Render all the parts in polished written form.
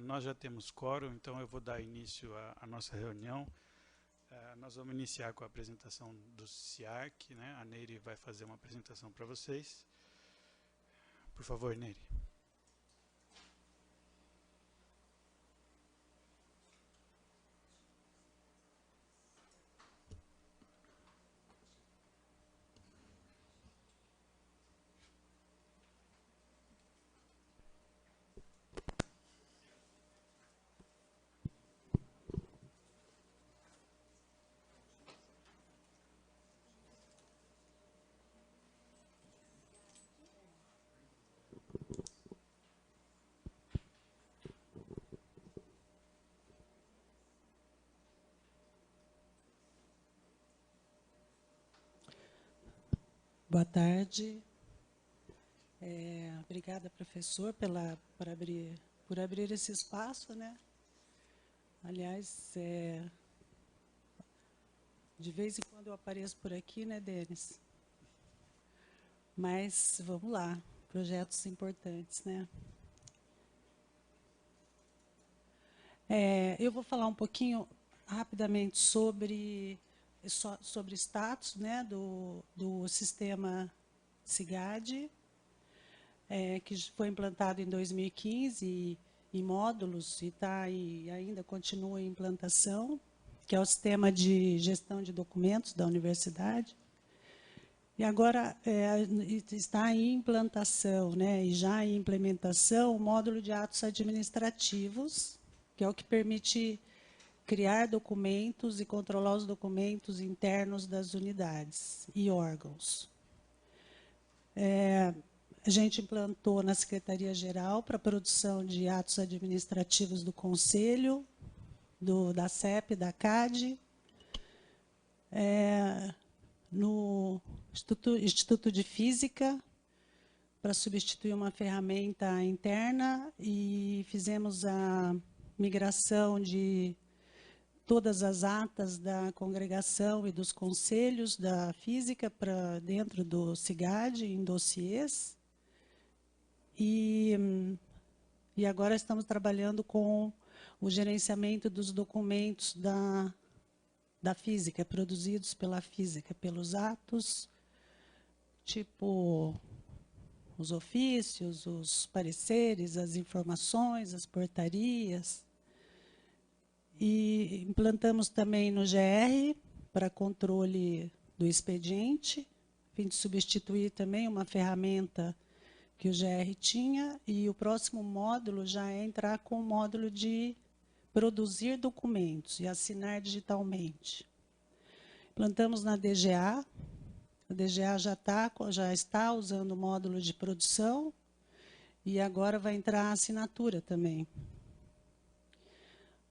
Nós já temos quórum, então eu vou dar início à nossa reunião. Nós vamos iniciar com a apresentação do SIARC, né? A Nery vai fazer uma apresentação para vocês. Por favor, Nery. Boa tarde. Obrigada, professor, por abrir esse espaço, né? Aliás, de vez em quando eu apareço por aqui, né, Denis? Mas vamos lá, projetos importantes, né? Eu vou falar um pouquinho rapidamente sobre status, né, do sistema SIGAD, que foi implantado em 2015 em módulos e ainda continua em implantação, que é o sistema de gestão de documentos da universidade. E agora está em implantação, né, e já em implementação, o módulo de atos administrativos, que é o que permite criar documentos e controlar os documentos internos das unidades e órgãos. A gente implantou na Secretaria-Geral para a produção de atos administrativos do Conselho, da CEP, da CAD, no Instituto de Física, para substituir uma ferramenta interna, e fizemos a migração de todas as atas da congregação e dos conselhos da física para dentro do SIGAD, em dossiês. E agora estamos trabalhando com o gerenciamento dos documentos da física, produzidos pela física, pelos atos, tipo os ofícios, os pareceres, as informações, as portarias. E implantamos também no GR para controle do expediente, a fim de substituir também uma ferramenta que o GR tinha, e o próximo módulo já é entrar com o módulo de produzir documentos e assinar digitalmente. Implantamos na DGA, a DGA já está usando o módulo de produção, e agora vai entrar a assinatura também.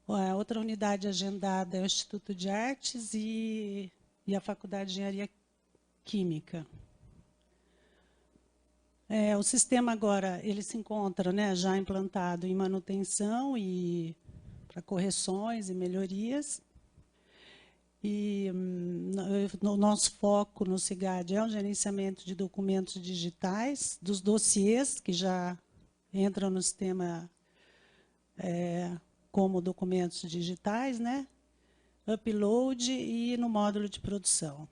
A outra unidade agendada é o Instituto de Artes e a Faculdade de Engenharia Química. O sistema agora ele se encontra, né, já implantado em manutenção e para correções e melhorias. E o nosso foco no SIGAD é o gerenciamento de documentos digitais, dos dossiês que já entram no sistema como documentos digitais, né? Upload e no módulo de produção.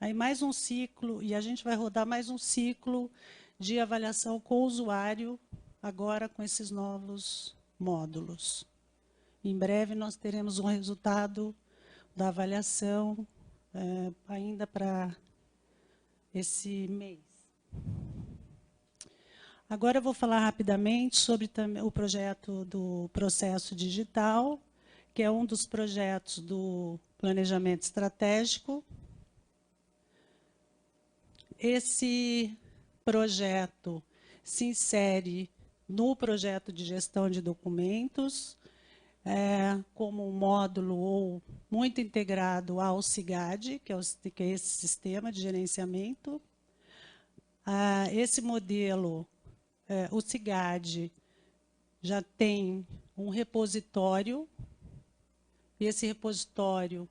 Aí mais um ciclo, e a gente vai rodar mais um ciclo de avaliação com o usuário, agora com esses novos módulos. Em breve nós teremos um resultado da avaliação ainda para esse mês. Agora eu vou falar rapidamente sobre o projeto do processo digital, que é um dos projetos do planejamento estratégico. Esse projeto se insere no projeto de gestão de documentos, como um módulo ou muito integrado ao SIGAD, que é esse sistema de gerenciamento. Esse modelo, o SIGAD já tem um repositório, e esse repositório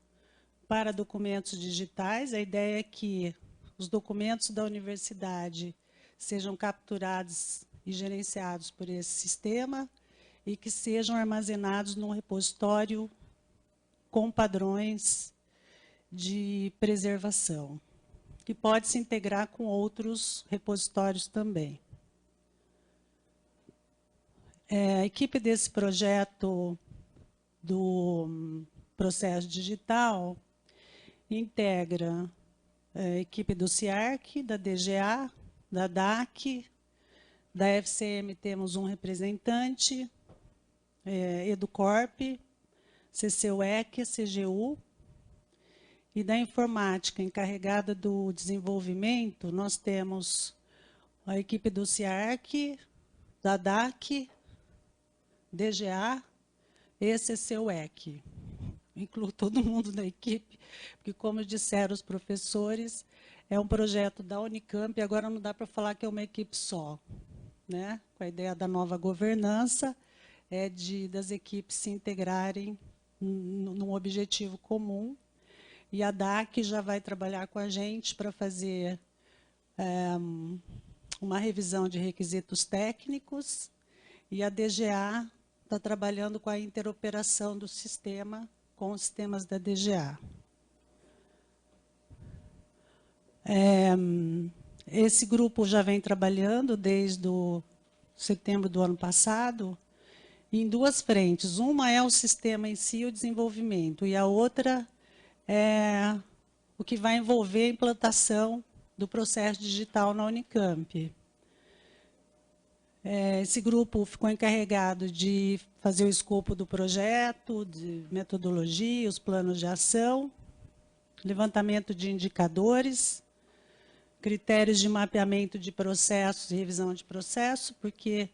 para documentos digitais, a ideia é que os documentos da universidade sejam capturados e gerenciados por esse sistema, e que sejam armazenados num repositório com padrões de preservação, que pode se integrar com outros repositórios também. A equipe desse projeto do processo digital integra a equipe do CIARC, da DGA, da DAC, da FCM temos um representante, EduCorp, CCUEC, CGU, e da informática encarregada do desenvolvimento, nós temos a equipe do CIARC, da DAC, DGA e CCUEC. Incluo todo mundo da equipe, porque, como disseram os professores, é um projeto da Unicamp, e agora não dá para falar que é uma equipe só, né? Com a ideia da nova governança, das equipes se integrarem num objetivo comum. E a DAC já vai trabalhar com a gente para fazer uma revisão de requisitos técnicos, e a DGA está trabalhando com a interoperação do sistema com os sistemas da DGA. Esse grupo já vem trabalhando desde setembro do ano passado em duas frentes. Uma é o sistema em si, o desenvolvimento, e a outra é o que vai envolver a implantação do processo digital na Unicamp. Esse grupo ficou encarregado de fazer o escopo do projeto, de metodologia, os planos de ação, levantamento de indicadores, critérios de mapeamento de processos e revisão de processo, porque,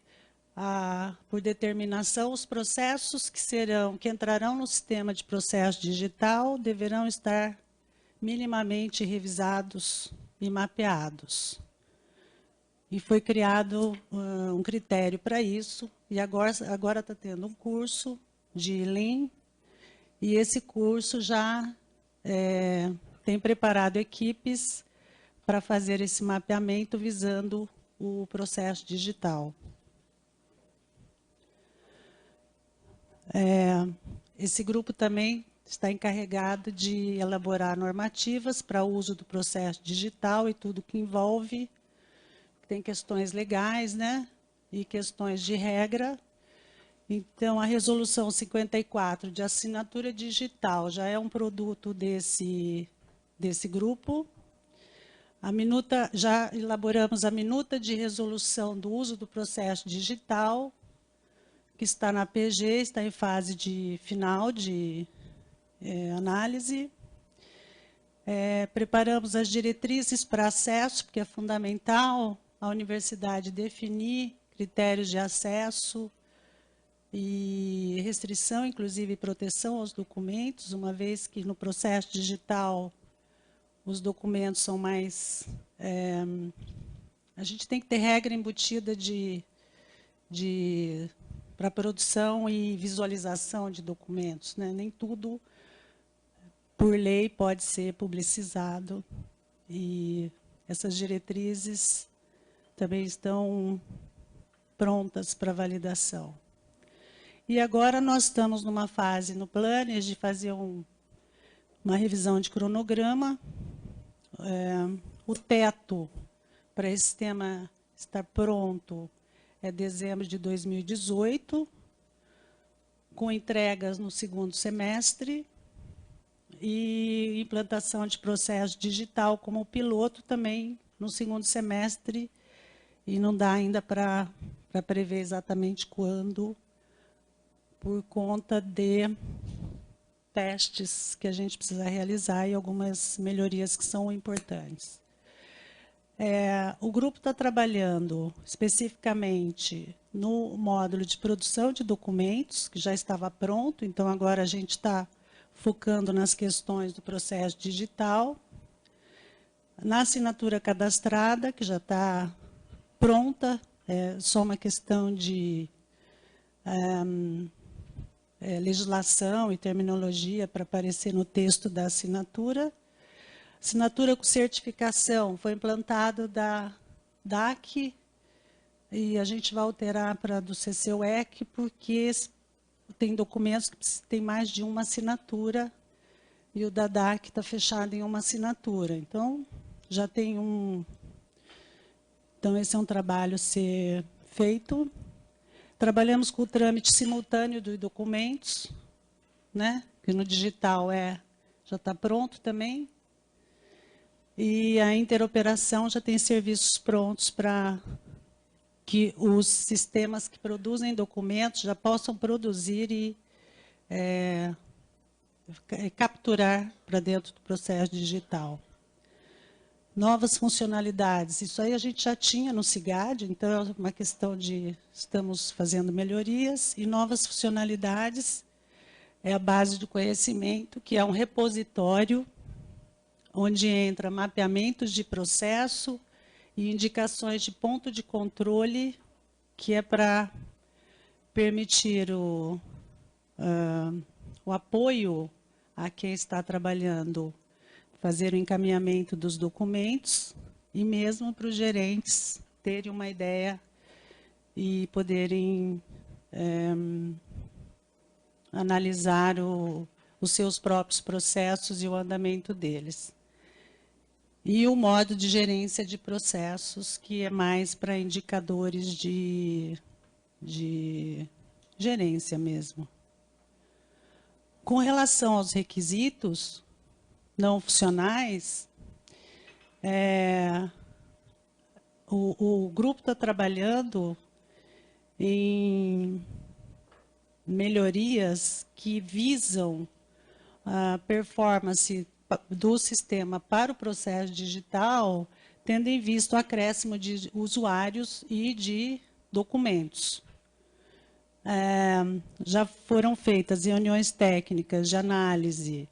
por determinação, os processos que entrarão no sistema de processo digital deverão estar minimamente revisados e mapeados. E foi criado um critério para isso, e agora está tendo um curso de Lean, e esse curso já tem preparado equipes para fazer esse mapeamento visando o processo digital. Esse grupo também está encarregado de elaborar normativas para o uso do processo digital e tudo que envolve. Tem questões legais, né? E questões de regra. Então, a resolução 54 de assinatura digital já é um produto desse grupo. Já elaboramos a minuta de resolução do uso do processo digital, que está na PG, está em fase final de análise. Preparamos as diretrizes para acesso, porque é fundamental a universidade definir critérios de acesso e restrição, inclusive proteção aos documentos, uma vez que no processo digital os documentos são mais... a gente tem que ter regra embutida para produção e visualização de documentos, né? Nem tudo, por lei, pode ser publicizado. E essas diretrizes também estão prontas para validação. E agora nós estamos numa fase no Planners de fazer uma revisão de cronograma. O teto para esse sistema estar pronto é dezembro de 2018, com entregas no segundo semestre, e implantação de processo digital como piloto também no segundo semestre, e não dá ainda para prever exatamente quando, por conta de testes que a gente precisa realizar e algumas melhorias que são importantes. O grupo está trabalhando especificamente no módulo de produção de documentos, que já estava pronto, então agora a gente está focando nas questões do processo digital, na assinatura cadastrada, que já está pronta, só uma questão de legislação e terminologia para aparecer no texto da assinatura. Assinatura com certificação foi implantado da DAC, e a gente vai alterar para do CCUEC, porque tem documentos que tem mais de uma assinatura, e o da DAC está fechado em uma assinatura. Então, já tem um... Então, esse é um trabalho a ser feito. Trabalhamos com o trâmite simultâneo dos documentos, né? Que no digital já está pronto também. E a interoperação já tem serviços prontos para que os sistemas que produzem documentos já possam produzir e capturar para dentro do processo digital. Novas funcionalidades, isso aí a gente já tinha no CIGAD, então é uma questão de estamos fazendo melhorias, e novas funcionalidades é a base do conhecimento, que é um repositório onde entra mapeamentos de processo e indicações de ponto de controle, que é para permitir o apoio a quem está trabalhando, fazer o encaminhamento dos documentos e mesmo para os gerentes terem uma ideia e poderem analisar os seus próprios processos e o andamento deles. E o modo de gerência de processos, que é mais para indicadores de gerência mesmo. Com relação aos requisitos não funcionais, o grupo está trabalhando em melhorias que visam a performance do sistema para o processo digital, tendo em vista o acréscimo de usuários e de documentos. Já foram feitas reuniões técnicas de análise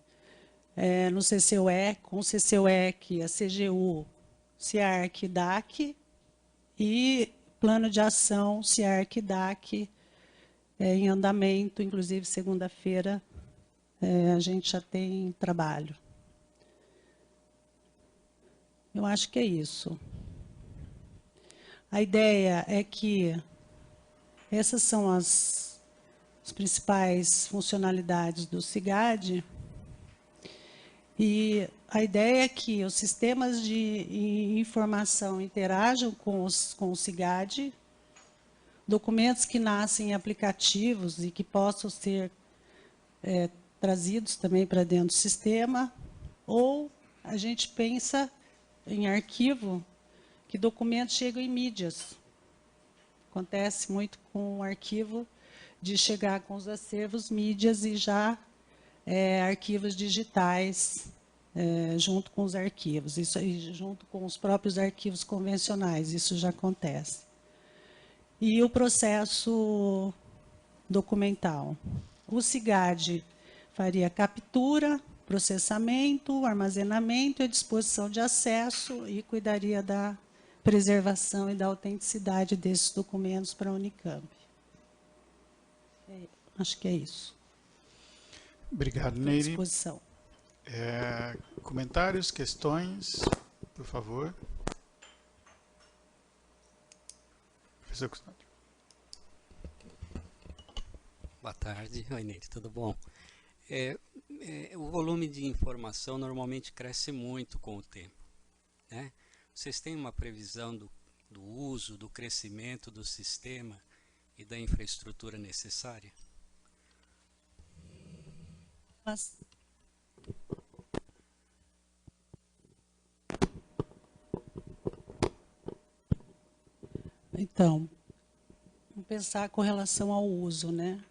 no CCUEC, com o CCUEC, a CGU, CIARC, DAC, e plano de ação CIARC, DAC, em andamento, inclusive segunda-feira a gente já tem trabalho. Eu acho que é isso. A ideia é que essas são as principais funcionalidades do CIGAD, e a ideia é que os sistemas de informação interajam com o CIGAD, documentos que nascem em aplicativos e que possam ser trazidos também para dentro do sistema, ou a gente pensa em arquivo, que documentos chegam em mídias. Acontece muito com o arquivo de chegar com os acervos mídias e já arquivos digitais junto com os arquivos, isso aí, junto com os próprios arquivos convencionais, isso já acontece. E o processo documental. O CIGAD faria captura, processamento, armazenamento e disposição de acesso e cuidaria da preservação e da autenticidade desses documentos para a Unicamp. Acho que é isso. Obrigado, Nery. À disposição. Comentários, questões, por favor. Professor Custódio. Boa tarde. Oi, Nery, tudo bom? O volume de informação normalmente cresce muito com o tempo, né? Vocês têm uma previsão do uso, do crescimento do sistema e da infraestrutura necessária? Então, vamos pensar com relação ao uso, né?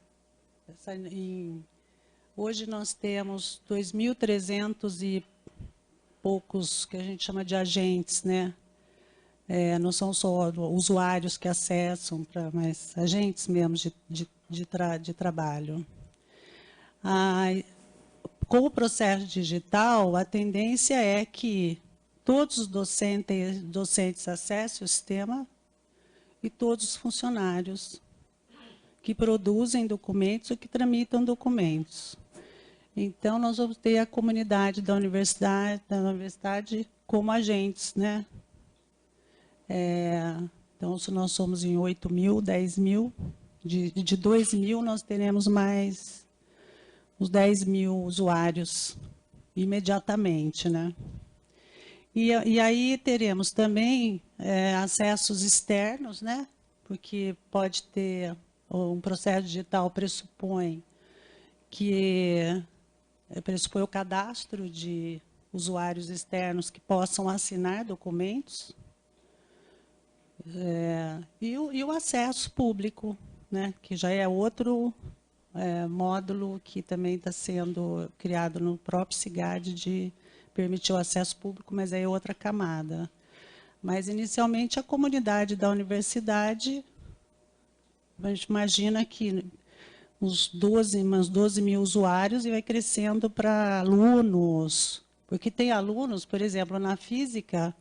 Hoje nós temos 2.300 e poucos que a gente chama de agentes, né? Não são só usuários que acessam, mas agentes mesmo de trabalho. Com o processo digital, a tendência é que todos os docentes acessem o sistema e todos os funcionários que produzem documentos ou que tramitam documentos. Então, nós vamos ter a comunidade da universidade como agentes, né? Então, se nós somos em 8 mil, 10 mil, de 2 mil, nós teremos mais uns 10 mil usuários imediatamente, né? E aí teremos também acessos externos, né? Porque pode ter, um processo digital pressupõe o cadastro de usuários externos que possam assinar documentos, e o acesso público, né? Que já é outro módulo que também está sendo criado no próprio SIGAD de permitir o acesso público, mas aí é outra camada. Mas, inicialmente, a comunidade da universidade, a gente imagina que uns 12 mil usuários e vai crescendo para alunos, porque tem alunos, por exemplo, na física,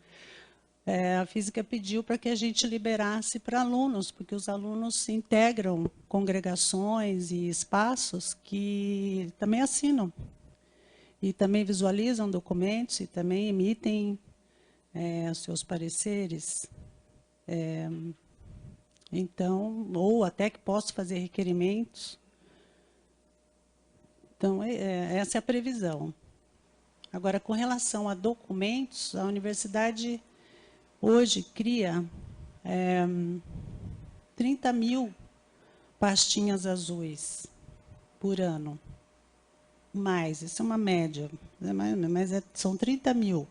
a física pediu para que a gente liberasse para alunos, porque os alunos integram congregações e espaços que também assinam. E também visualizam documentos e também emitem seus pareceres. Então, ou até que posso fazer requerimentos. Então, essa é a previsão. Agora, com relação a documentos, a universidade hoje cria 30 mil pastinhas azuis por ano. Mais, isso é uma média, mas são 30 mil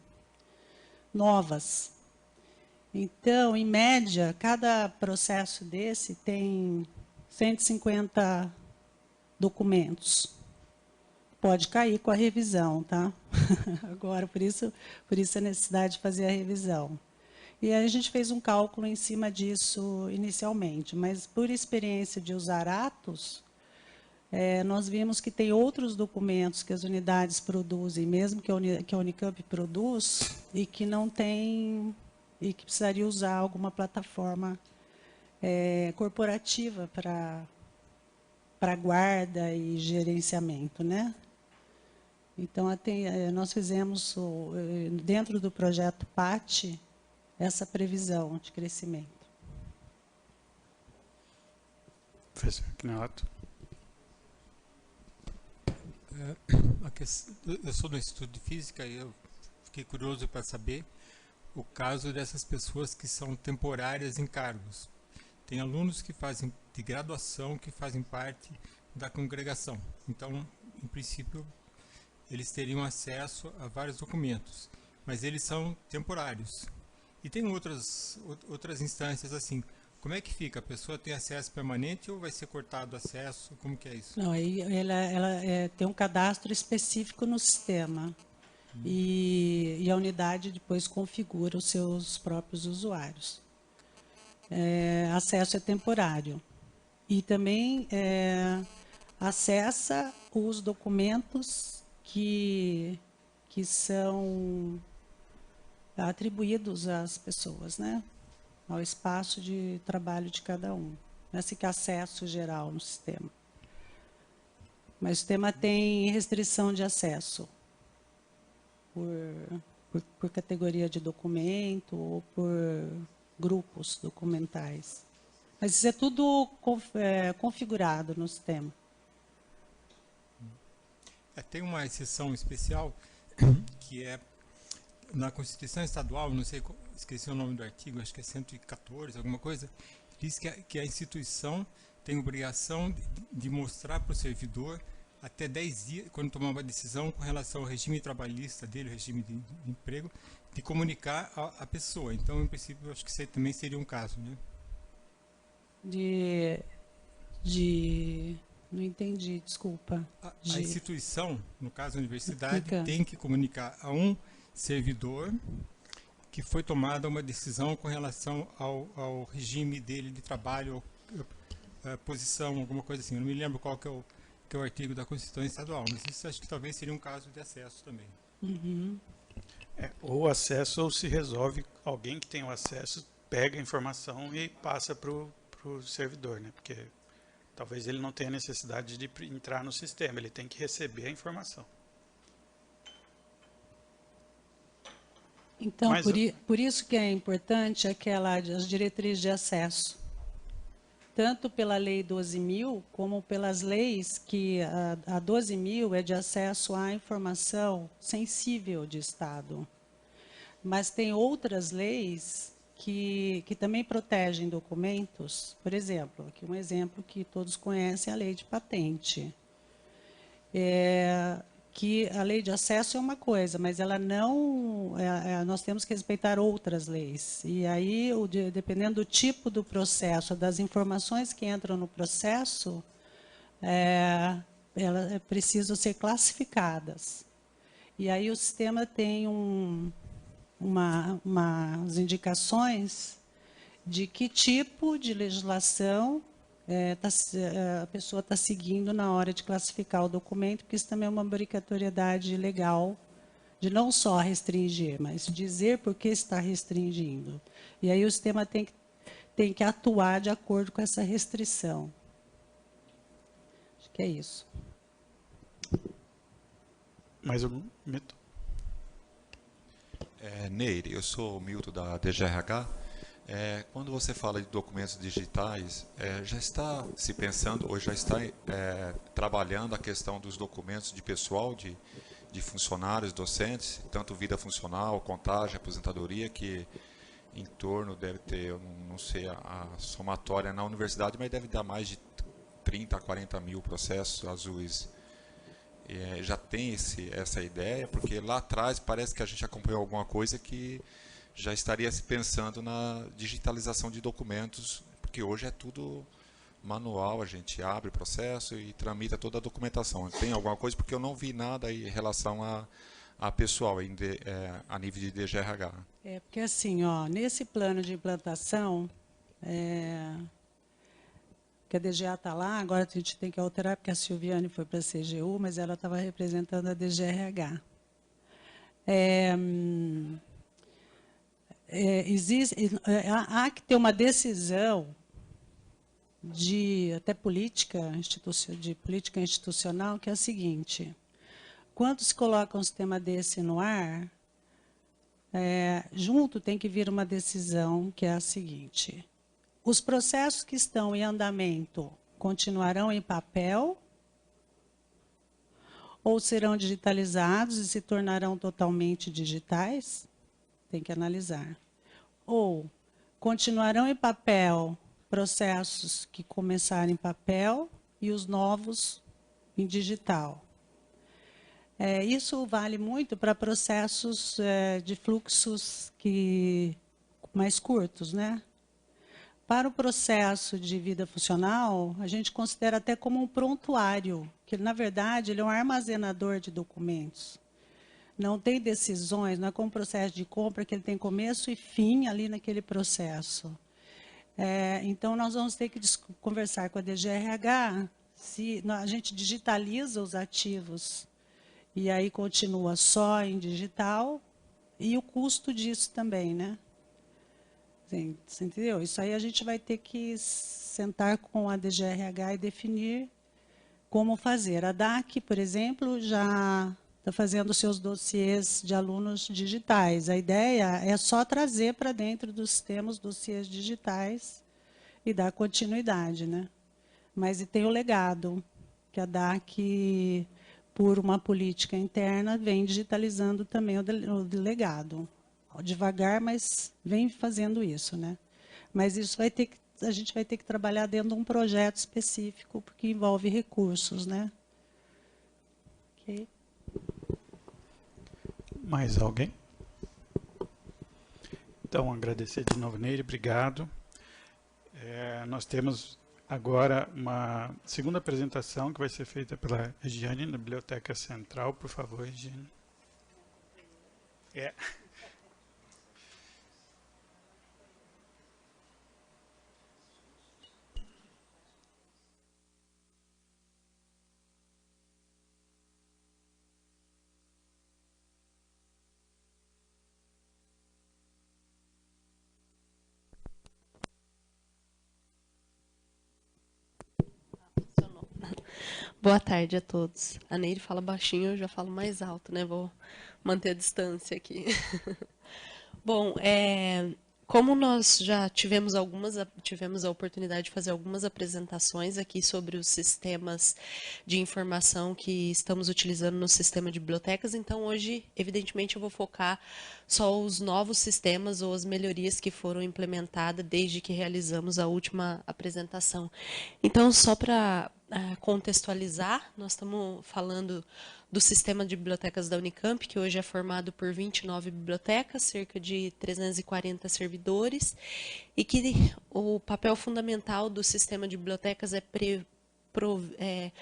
novas. Então, em média, cada processo desse tem 150 documentos. Pode cair com a revisão, tá? Agora, por isso a necessidade de fazer a revisão. E aí a gente fez um cálculo em cima disso inicialmente, mas por experiência de usar Atos, nós vimos que tem outros documentos que as unidades produzem, mesmo que a Unicamp produz, e que não tem, e que precisaria usar alguma plataforma corporativa para guarda e gerenciamento, né? Então, nós fizemos, dentro do projeto PAT, essa previsão de crescimento. Professor Knauto. Eu sou do Instituto de Física e eu fiquei curioso para saber o caso dessas pessoas que são temporárias em cargos. Tem alunos que fazem de graduação, que fazem parte da congregação. Então, em princípio, eles teriam acesso a vários documentos, mas eles são temporários. E tem outras instâncias assim. Como é que fica? A pessoa tem acesso permanente ou vai ser cortado o acesso? Como que é isso? Não, aí ela tem um cadastro específico no sistema. E a unidade depois configura os seus próprios usuários. Acesso é temporário. E também acessa os documentos que são atribuídos às pessoas, né? Ao espaço de trabalho de cada um. Não é assim que acesso geral no sistema. Mas o sistema tem restrição de acesso por categoria de documento ou por grupos documentais. Mas isso é tudo configurado no sistema. Tem uma exceção especial que é na Constituição Estadual, não sei, esqueci o nome do artigo, acho que é 114, alguma coisa, diz que a instituição tem obrigação de mostrar para o servidor até 10 dias, quando tomar uma decisão com relação ao regime trabalhista dele, o regime de emprego, de comunicar a pessoa. Então, em princípio, eu acho que isso também seria um caso, né? Não entendi, desculpa. A instituição, no caso a universidade, tem que comunicar a um servidor que foi tomada uma decisão com relação ao regime dele de trabalho, posição, alguma coisa assim. Eu não me lembro qual que é o artigo da Constituição Estadual, mas isso acho que talvez seria um caso de acesso também. Uhum. Ou acesso, ou se resolve, alguém que tem o acesso pega a informação e passa para o servidor, né? Porque talvez ele não tenha necessidade de entrar no sistema, ele tem que receber a informação. Então, Mas, por isso que é importante as diretrizes de acesso, tanto pela Lei 12.000, como pelas leis que a 12.000 é de acesso à informação sensível de Estado. Mas tem outras leis que também protegem documentos. Por exemplo, aqui um exemplo que todos conhecem, a Lei de Patente. Que a lei de acesso é uma coisa, mas ela não, nós temos que respeitar outras leis. E aí, dependendo do tipo do processo, das informações que entram no processo, elas precisam ser classificadas. E aí o sistema tem umas indicações de que tipo de legislação a pessoa está seguindo na hora de classificar o documento, porque isso também é uma obrigatoriedade legal, de não só restringir, mas dizer por que está restringindo. E aí o sistema tem que atuar de acordo com essa restrição. Acho que é isso. Mais algum, Milton? Neire, eu sou o Milton da DGRH. Quando você fala de documentos digitais, já está se pensando, ou já está trabalhando a questão dos documentos de pessoal, de funcionários, docentes, tanto vida funcional, contagem, aposentadoria, que em torno deve ter, eu não sei a somatória na universidade, mas deve dar mais de 30 a 40 mil processos azuis. Já tem essa ideia, porque lá atrás parece que a gente acompanhou alguma coisa que já estaria se pensando na digitalização de documentos, porque hoje é tudo manual, a gente abre o processo e tramita toda a documentação. Tem alguma coisa, porque eu não vi nada em relação a pessoal, a nível de DGRH. Porque assim, nesse plano de implantação, que a DGA está lá, agora a gente tem que alterar, porque a Silviane foi para a CGU, mas ela estava representando a DGRH. Há que ter uma decisão de política institucional, que é a seguinte: quando se coloca um sistema desse no ar, junto tem que vir uma decisão que é a seguinte: os processos que estão em andamento continuarão em papel ou serão digitalizados e se tornarão totalmente digitais? Tem que analisar. Ou continuarão em papel processos que começaram em papel e os novos em digital. Isso vale muito para processos de fluxos mais curtos, né? Para o processo de vida funcional, a gente considera até como um prontuário, que, na verdade, ele é um armazenador de documentos. Não tem decisões, não é como o processo de compra, que ele tem começo e fim ali naquele processo. Então, nós vamos ter que conversar com a DGRH se a gente digitaliza os ativos e aí continua só em digital, e o custo disso também, né? Você entendeu? Isso aí a gente vai ter que sentar com a DGRH e definir como fazer. A DAC, por exemplo, já está fazendo seus dossiês de alunos digitais. A ideia é só trazer para dentro do sistema os dossiês digitais e dar continuidade, né? Mas e tem o legado, que a DAC, por uma política interna, vem digitalizando também o legado. Devagar, mas vem fazendo isso, né? Mas isso a gente vai ter que trabalhar dentro de um projeto específico, porque envolve recursos, né? Ok. Mais alguém? Então, agradecer de novo, Neire, obrigado. Nós temos agora uma segunda apresentação que vai ser feita pela Regiane, na Biblioteca Central. Por favor, Regiane. Boa tarde a todos. A Neire fala baixinho, eu já falo mais alto, né? Vou manter a distância aqui. Bom, como nós já tivemos a oportunidade de fazer algumas apresentações aqui sobre os sistemas de informação que estamos utilizando no sistema de bibliotecas, então hoje, evidentemente, eu vou focar só os novos sistemas ou as melhorias que foram implementadas desde que realizamos a última apresentação. Então, só para contextualizar, nós estamos falando do sistema de bibliotecas da Unicamp, que hoje é formado por 29 bibliotecas, cerca de 340 servidores, e que o papel fundamental do sistema de bibliotecas é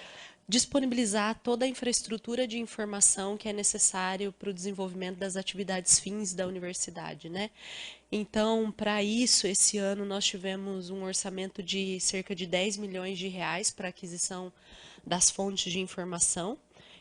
disponibilizar toda a infraestrutura de informação que é necessário para o desenvolvimento das atividades fins da universidade, né? Então, para isso, esse ano nós tivemos um orçamento de cerca de 10 milhões de reais para aquisição das fontes de informação.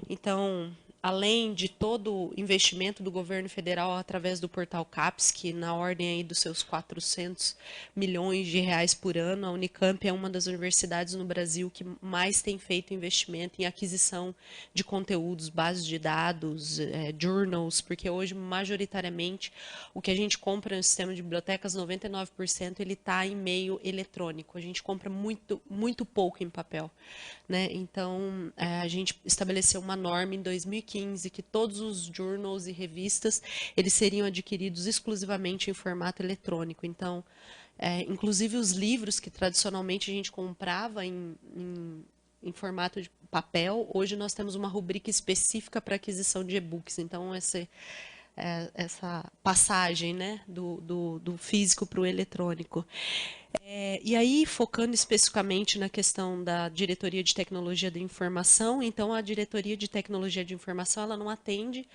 Então, além de todo o investimento do governo federal através do portal CAPES, que na ordem aí dos seus 400 milhões de reais por ano, a Unicamp é uma das universidades no Brasil que mais tem feito investimento em aquisição de conteúdos, bases de dados, journals, porque hoje, majoritariamente, o que a gente compra no sistema de bibliotecas, 99%, ele está em meio eletrônico. A gente compra muito, muito pouco em papel, né? Então, a gente estabeleceu uma norma em 2015 que todos os journals e revistas eles seriam adquiridos exclusivamente em formato eletrônico. Então, inclusive os livros que tradicionalmente a gente comprava em formato de papel, hoje nós temos uma rubrica específica para aquisição de e-books. Então, essa passagem, né, do físico para o eletrônico. E aí, focando especificamente na questão da Diretoria de Tecnologia da Informação, então a Diretoria de Tecnologia de Informação ela não atende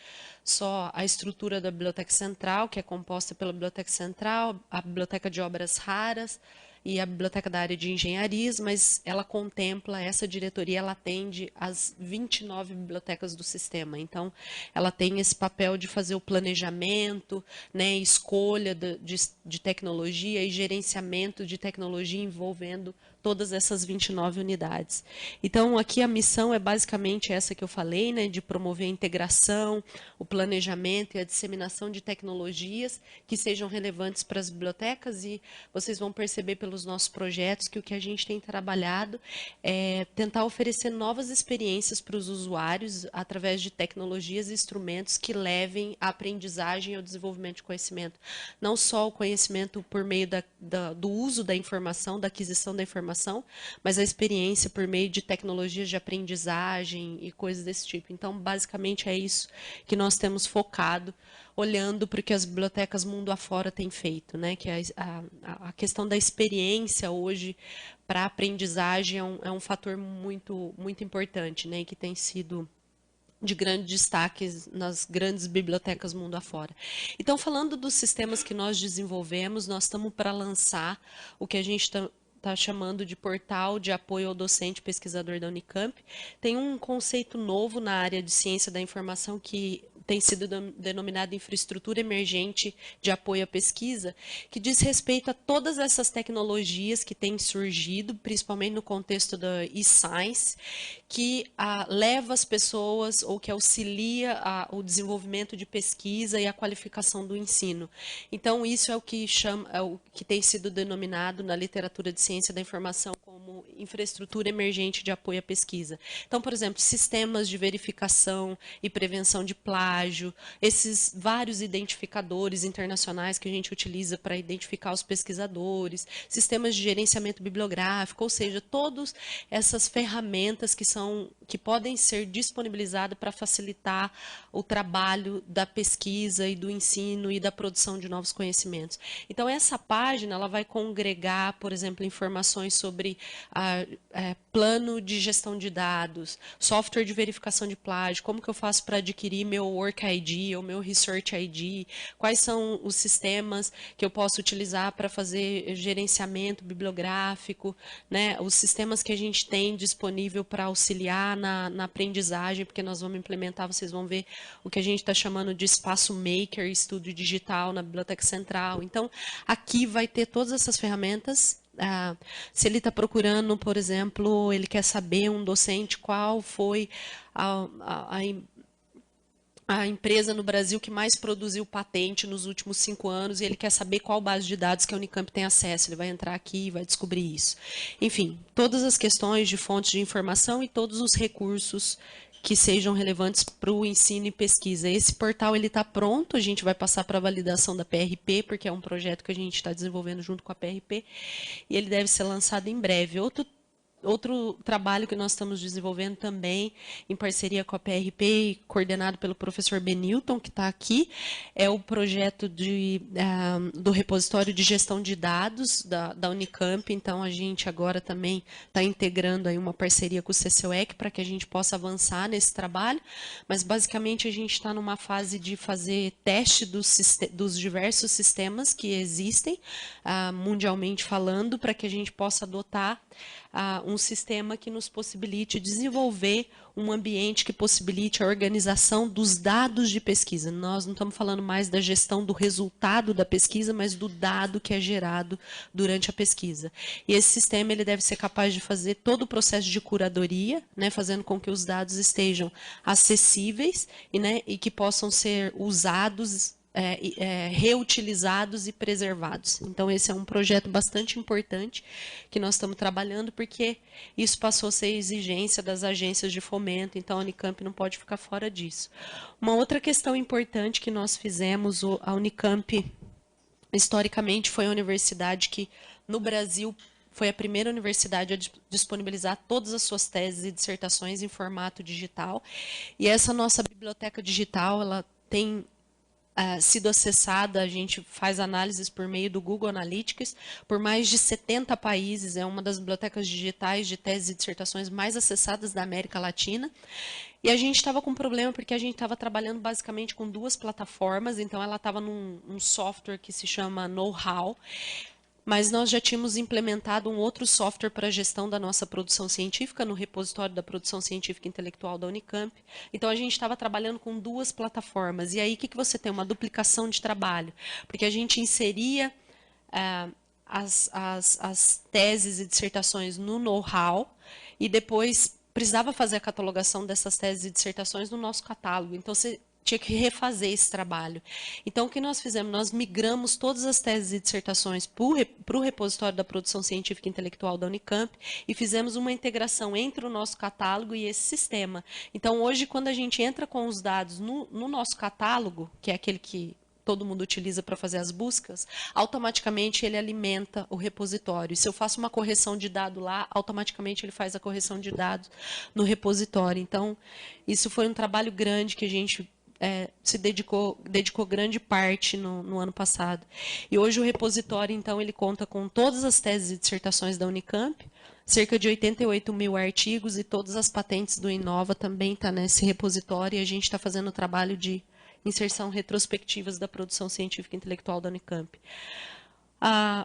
só a estrutura da Biblioteca Central, que é composta pela Biblioteca Central, a Biblioteca de Obras Raras e a Biblioteca da área de Engenharias, mas ela contempla, essa diretoria, ela atende as 29 bibliotecas do sistema. Então, ela tem esse papel de fazer o planejamento, né, escolha de tecnologia e gerenciamento de tecnologia envolvendo todas essas 29 unidades. Então, aqui a missão é basicamente essa que eu falei, né, de promover a integração, o planejamento e a disseminação de tecnologias que sejam relevantes para as bibliotecas, e vocês vão perceber pelos nossos projetos que o que a gente tem trabalhado é tentar oferecer novas experiências para os usuários através de tecnologias e instrumentos que levem à aprendizagem e ao desenvolvimento de conhecimento. Não só o conhecimento por meio do uso da informação, da aquisição da informação, mas a experiência por meio de tecnologias de aprendizagem e coisas desse tipo. Então, basicamente, é isso que nós temos focado, olhando para o que as bibliotecas mundo afora têm feito, né? Que a questão da experiência hoje para a aprendizagem é um fator muito, muito importante, né? E que tem sido de grande destaque nas grandes bibliotecas mundo afora. Então, falando dos sistemas que nós desenvolvemos, nós estamos para lançar o que a gente está chamando de portal de apoio ao docente pesquisador da Unicamp. Tem um conceito novo na área de ciência da informação que tem sido denominado infraestrutura emergente de apoio à pesquisa, que diz respeito a todas essas tecnologias que têm surgido, principalmente no contexto da e-science, que leva as pessoas ou que auxilia o desenvolvimento de pesquisa e a qualificação do ensino. Então, isso é o que tem sido denominado na literatura de ciência da informação como infraestrutura emergente de apoio à pesquisa. Então, por exemplo, sistemas de verificação e prevenção de plágio, esses vários identificadores internacionais que a gente utiliza para identificar os pesquisadores, sistemas de gerenciamento bibliográfico, ou seja, todas essas ferramentas que podem ser disponibilizadas para facilitar o trabalho da pesquisa e do ensino e da produção de novos conhecimentos. Então, essa página ela vai congregar, por exemplo, informações sobre plano de gestão de dados, software de verificação de plágio, como que eu faço para adquirir meu Work ID ou meu Research ID, quais são os sistemas que eu posso utilizar para fazer gerenciamento bibliográfico, né? Os sistemas que a gente tem disponível para auxiliar na aprendizagem, porque nós vamos implementar, vocês vão ver o que a gente está chamando de espaço maker, estudo digital na Biblioteca Central. Então, aqui vai ter todas essas ferramentas. Se ele está procurando, por exemplo, ele quer saber, um docente, qual foi a empresa no Brasil que mais produziu patente nos últimos 5 anos, e ele quer saber qual base de dados que a Unicamp tem acesso. Ele vai entrar aqui e vai descobrir isso. Enfim, todas as questões de fontes de informação e todos os recursos que sejam relevantes para o ensino e pesquisa. Esse portal está pronto, a gente vai passar para a validação da PRP, porque é um projeto que a gente está desenvolvendo junto com a PRP, e ele deve ser lançado em breve. Outro trabalho que nós estamos desenvolvendo também, em parceria com a PRP, e coordenado pelo professor Benilton, que está aqui, é o projeto do repositório de gestão de dados da Unicamp. Então, a gente agora também está integrando aí uma parceria com o CCUEC para que a gente possa avançar nesse trabalho, mas, basicamente, a gente está numa fase de fazer teste dos diversos sistemas que existem, mundialmente falando, para que a gente possa adotar um sistema que nos possibilite desenvolver um ambiente que possibilite a organização dos dados de pesquisa. Nós não estamos falando mais da gestão do resultado da pesquisa, mas do dado que é gerado durante a pesquisa. E esse sistema ele deve ser capaz de fazer todo o processo de curadoria, né, fazendo com que os dados estejam acessíveis e que possam ser usados, reutilizados e preservados. Então, esse é um projeto bastante importante que nós estamos trabalhando, porque isso passou a ser exigência das agências de fomento, então a Unicamp não pode ficar fora disso. Uma outra questão importante que nós fizemos, a Unicamp, historicamente, foi a universidade que, no Brasil, foi a primeira universidade a disponibilizar todas as suas teses e dissertações em formato digital. E essa nossa biblioteca digital, ela tem sido acessada, a gente faz análises por meio do Google Analytics, por mais de 70 países, é uma das bibliotecas digitais de teses e dissertações mais acessadas da América Latina. E a gente estava com um problema porque a gente estava trabalhando basicamente com 2 plataformas, então ela estava num software que se chama Know-How, mas nós já tínhamos implementado um outro software para a gestão da nossa produção científica no repositório da produção científica intelectual da Unicamp. Então, a gente estava trabalhando com 2 plataformas. E aí, o que você tem? Uma duplicação de trabalho. Porque a gente inseria as teses e dissertações no know-how e depois precisava fazer a catalogação dessas teses e dissertações no nosso catálogo. Então, você tinha que refazer esse trabalho. Então, o que nós fizemos? Nós migramos todas as teses e dissertações para o repositório da produção científica e intelectual da Unicamp e fizemos uma integração entre o nosso catálogo e esse sistema. Então, hoje, quando a gente entra com os dados no nosso catálogo, que é aquele que todo mundo utiliza para fazer as buscas, automaticamente ele alimenta o repositório. E se eu faço uma correção de dado lá, automaticamente ele faz a correção de dados no repositório. Então, isso foi um trabalho grande que a gente se dedicou grande parte no ano passado. E hoje o repositório, então, ele conta com todas as teses e dissertações da Unicamp, cerca de 88 mil artigos, e todas as patentes do Inova também estão nesse repositório, e a gente está fazendo o trabalho de inserção retrospectivas da produção científica e intelectual da Unicamp.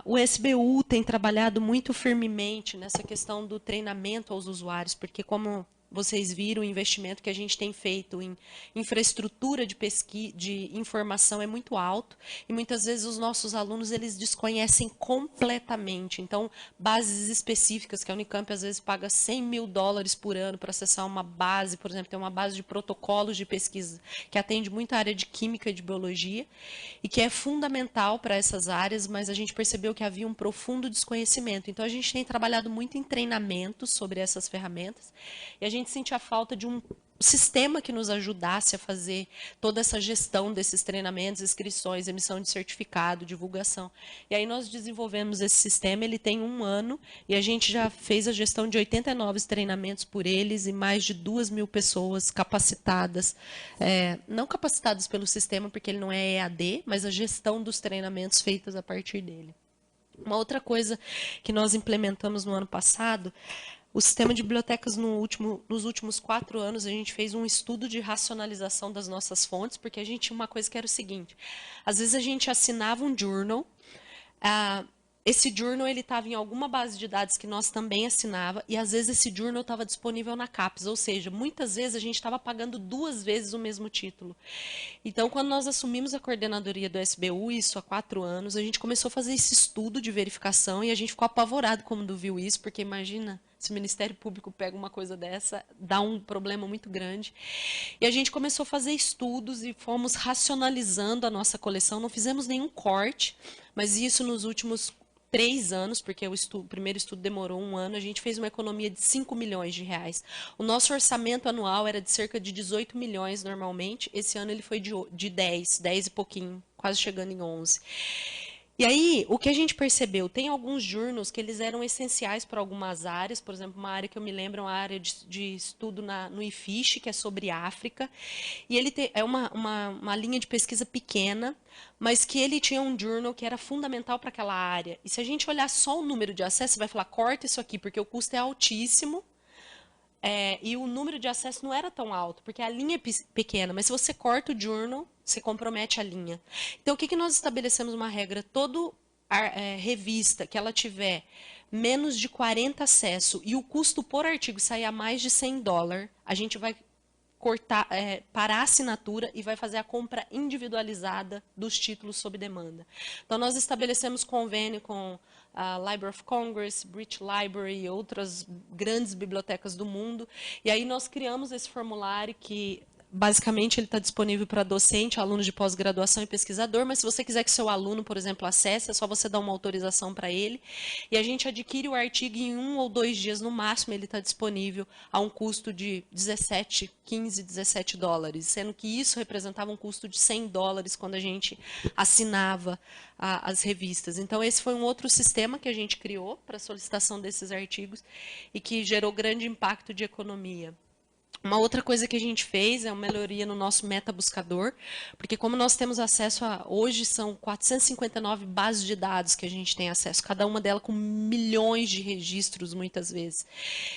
O SBU tem trabalhado muito firmemente nessa questão do treinamento aos usuários, porque, como vocês viram, o investimento que a gente tem feito em infraestrutura de pesquisa, de informação é muito alto, e muitas vezes os nossos alunos eles desconhecem completamente. Então, bases específicas, que a Unicamp às vezes paga $100 mil por ano para acessar uma base, por exemplo, tem uma base de protocolos de pesquisa que atende muito a área de química e de biologia, e que é fundamental para essas áreas, mas a gente percebeu que havia um profundo desconhecimento. Então, a gente tem trabalhado muito em treinamento sobre essas ferramentas, e a gente sentia a falta de um sistema que nos ajudasse a fazer toda essa gestão desses treinamentos, inscrições, emissão de certificado, divulgação. E aí nós desenvolvemos esse sistema, ele tem 1 ano, e a gente já fez a gestão de 89 treinamentos por eles, e mais de 2.000 pessoas capacitadas, não capacitadas pelo sistema, porque ele não é EAD, mas a gestão dos treinamentos feitos a partir dele. Uma outra coisa que nós implementamos no ano passado, o sistema de bibliotecas, nos últimos 4 anos, a gente fez um estudo de racionalização das nossas fontes, porque a gente tinha uma coisa que era o seguinte: às vezes a gente assinava um journal, esse journal estava em alguma base de dados que nós também assinava, e às vezes esse journal estava disponível na CAPES, ou seja, muitas vezes a gente estava pagando 2 vezes o mesmo título. Então, quando nós assumimos a coordenadoria do SBU, isso há 4 anos, a gente começou a fazer esse estudo de verificação, e a gente ficou apavorado quando viu isso, porque imagina, Se o Ministério Público pega uma coisa dessa, dá um problema muito grande. E a gente começou a fazer estudos e fomos racionalizando a nossa coleção. Não fizemos nenhum corte, mas isso nos últimos 3 anos, porque o primeiro estudo demorou 1 ano, a gente fez uma economia de 5 milhões de reais. O nosso orçamento anual era de cerca de 18 milhões normalmente, esse ano ele foi de 10 e pouquinho, quase chegando em 11. E aí, o que a gente percebeu, tem alguns journals que eles eram essenciais para algumas áreas, por exemplo, uma área que eu me lembro é uma área de estudo no IFISH, que é sobre África, e ele é uma linha de pesquisa pequena, mas que ele tinha um journal que era fundamental para aquela área. E se a gente olhar só o número de acesso, você vai falar, corta isso aqui, porque o custo é altíssimo, e o número de acesso não era tão alto, porque a linha é pequena, mas se você corta o journal, você compromete a linha. Então, o que nós estabelecemos uma regra? Toda revista que ela tiver menos de 40 acessos e o custo por artigo sair a mais de $100, a gente vai cortar, parar a assinatura e vai fazer a compra individualizada dos títulos sob demanda. Então, nós estabelecemos convênio com a Library of Congress, British Library e outras grandes bibliotecas do mundo. E aí nós criamos esse formulário que, basicamente, ele está disponível para docente, aluno de pós-graduação e pesquisador, mas se você quiser que seu aluno, por exemplo, acesse, é só você dar uma autorização para ele. E a gente adquire o artigo em 1 ou 2 dias, no máximo, ele está disponível a um custo de $17, sendo que isso representava um custo de $100 quando a gente assinava as revistas. Então, esse foi um outro sistema que a gente criou para a solicitação desses artigos e que gerou grande impacto de economia. Uma outra coisa que a gente fez é uma melhoria no nosso metabuscador, porque como nós temos acesso hoje são 459 bases de dados que a gente tem acesso, cada uma delas com milhões de registros muitas vezes.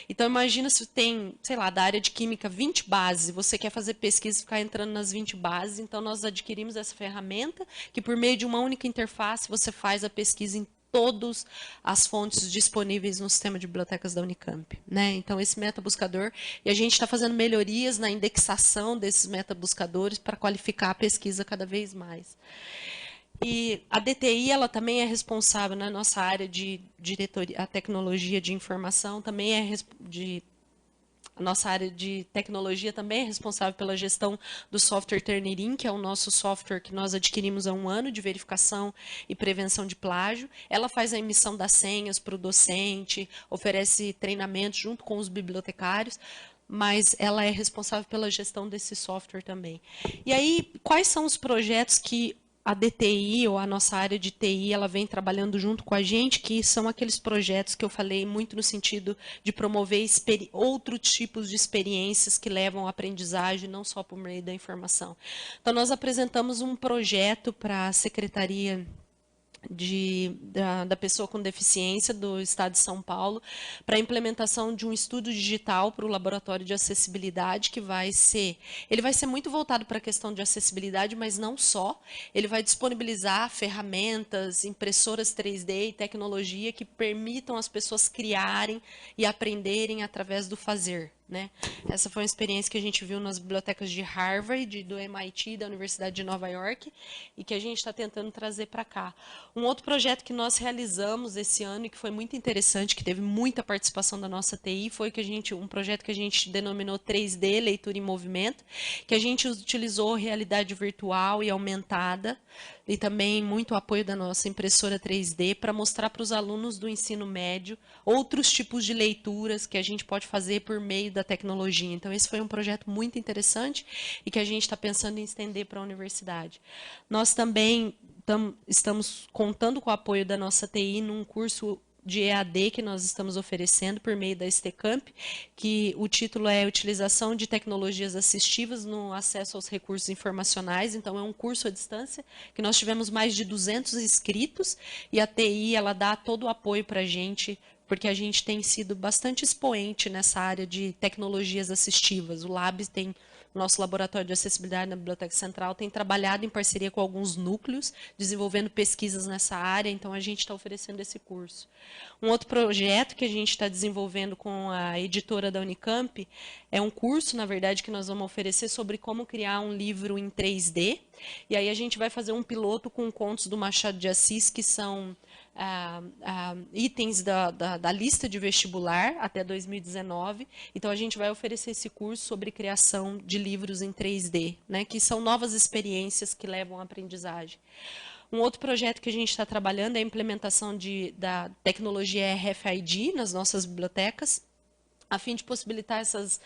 Então imagina se tem, sei lá, da área de química 20 bases, e você quer fazer pesquisa e ficar entrando nas 20 bases, então nós adquirimos essa ferramenta que por meio de uma única interface você faz a pesquisa em todas as fontes disponíveis no sistema de bibliotecas da Unicamp, né? Então, esse metabuscador, e a gente está fazendo melhorias na indexação desses metabuscadores para qualificar a pesquisa cada vez mais. E a DTI, ela também é responsável, na nossa área de diretoria, a tecnologia de informação, também a nossa área de tecnologia também é responsável pela gestão do software Turnitin, que é o nosso software que nós adquirimos há 1 ano de verificação e prevenção de plágio. Ela faz a emissão das senhas para o docente, oferece treinamento junto com os bibliotecários, mas ela é responsável pela gestão desse software também. E aí, quais são os projetos que a DTI, ou a nossa área de TI, ela vem trabalhando junto com a gente, que são aqueles projetos que eu falei muito no sentido de promover outros tipos de experiências que levam à aprendizagem, não só por meio da informação. Então, nós apresentamos um projeto para a Secretaria da pessoa com deficiência do Estado de São Paulo para a implementação de um estudo digital para o laboratório de acessibilidade ele vai ser muito voltado para a questão de acessibilidade, mas não só, ele vai disponibilizar ferramentas, impressoras 3D e tecnologia que permitam as pessoas criarem e aprenderem através do fazer. Né? Essa foi uma experiência que a gente viu nas bibliotecas de Harvard, do MIT, da Universidade de Nova York, e que a gente está tentando trazer para cá. Um outro projeto que nós realizamos esse ano e que foi muito interessante, que teve muita participação da nossa TI, foi um projeto que a gente denominou 3D, Leitura em Movimento, que a gente utilizou realidade virtual e aumentada, e também muito apoio da nossa impressora 3D para mostrar para os alunos do ensino médio outros tipos de leituras que a gente pode fazer por meio da tecnologia. Então, esse foi um projeto muito interessante e que a gente está pensando em estender para a universidade. Nós também estamos contando com o apoio da nossa TI num curso de EAD que nós estamos oferecendo por meio da STCamp, que o título é Utilização de Tecnologias Assistivas no Acesso aos Recursos Informacionais. Então, é um curso à distância, que nós tivemos mais de 200 inscritos, e a TI ela dá todo o apoio para a gente, porque a gente tem sido bastante expoente nessa área de tecnologias assistivas. O Labs nosso laboratório de acessibilidade na Biblioteca Central tem trabalhado em parceria com alguns núcleos, desenvolvendo pesquisas nessa área, então a gente está oferecendo esse curso. Um outro projeto que a gente está desenvolvendo com a editora da Unicamp é um curso, na verdade, que nós vamos oferecer sobre como criar um livro em 3D, e aí a gente vai fazer um piloto com contos do Machado de Assis, que são itens da lista de vestibular até 2019. Então, a gente vai oferecer esse curso sobre criação de livros em 3D, né, que são novas experiências que levam à aprendizagem. Um outro projeto que a gente está trabalhando é a implementação da tecnologia RFID nas nossas bibliotecas, a fim de possibilitar essas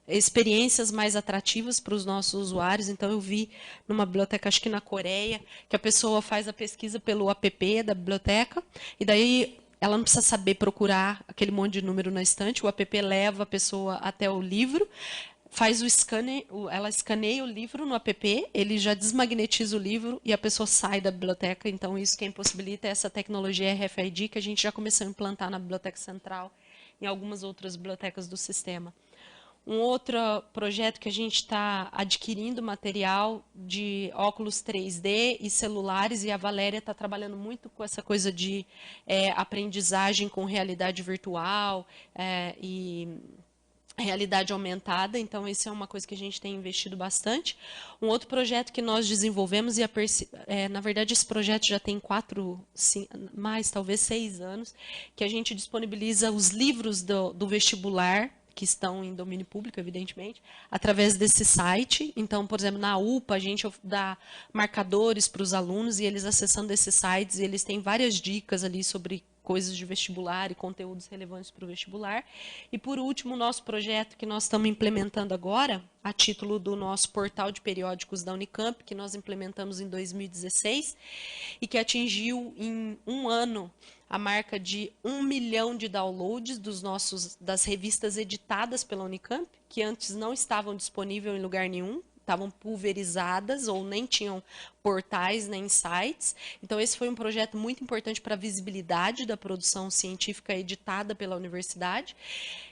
experiências mais atrativas para os nossos usuários. Então, eu vi numa biblioteca, acho que na Coreia, que a pessoa faz a pesquisa pelo app da biblioteca, e daí ela não precisa saber procurar aquele monte de número na estante, o app leva a pessoa até o livro, faz o scanner, ela escaneia o livro no app, ele já desmagnetiza o livro e a pessoa sai da biblioteca. Então, isso quem possibilita é essa tecnologia RFID, que a gente já começou a implantar na Biblioteca Central, em algumas outras bibliotecas do sistema. Um outro projeto que a gente está adquirindo material de óculos 3D e celulares, e a Valéria está trabalhando muito com essa coisa de aprendizagem com realidade virtual e realidade aumentada. Então, isso é uma coisa que a gente tem investido bastante. Um outro projeto que nós desenvolvemos, na verdade, esse projeto já tem 6 anos, que a gente disponibiliza os livros do vestibular, que estão em domínio público, evidentemente, através desse site. Então, por exemplo, na UPA, a gente dá marcadores para os alunos, e eles acessando esses sites, eles têm várias dicas ali sobre coisas de vestibular e conteúdos relevantes para o vestibular. E, por último, o nosso projeto que nós estamos implementando agora, a título do nosso portal de periódicos da Unicamp, que nós implementamos em 2016, e que atingiu em um ano a marca de 1 milhão de downloads das revistas editadas pela Unicamp, que antes não estavam disponíveis em lugar nenhum, estavam pulverizadas ou nem tinham portais nem sites. Então, esse foi um projeto muito importante para a visibilidade da produção científica editada pela universidade.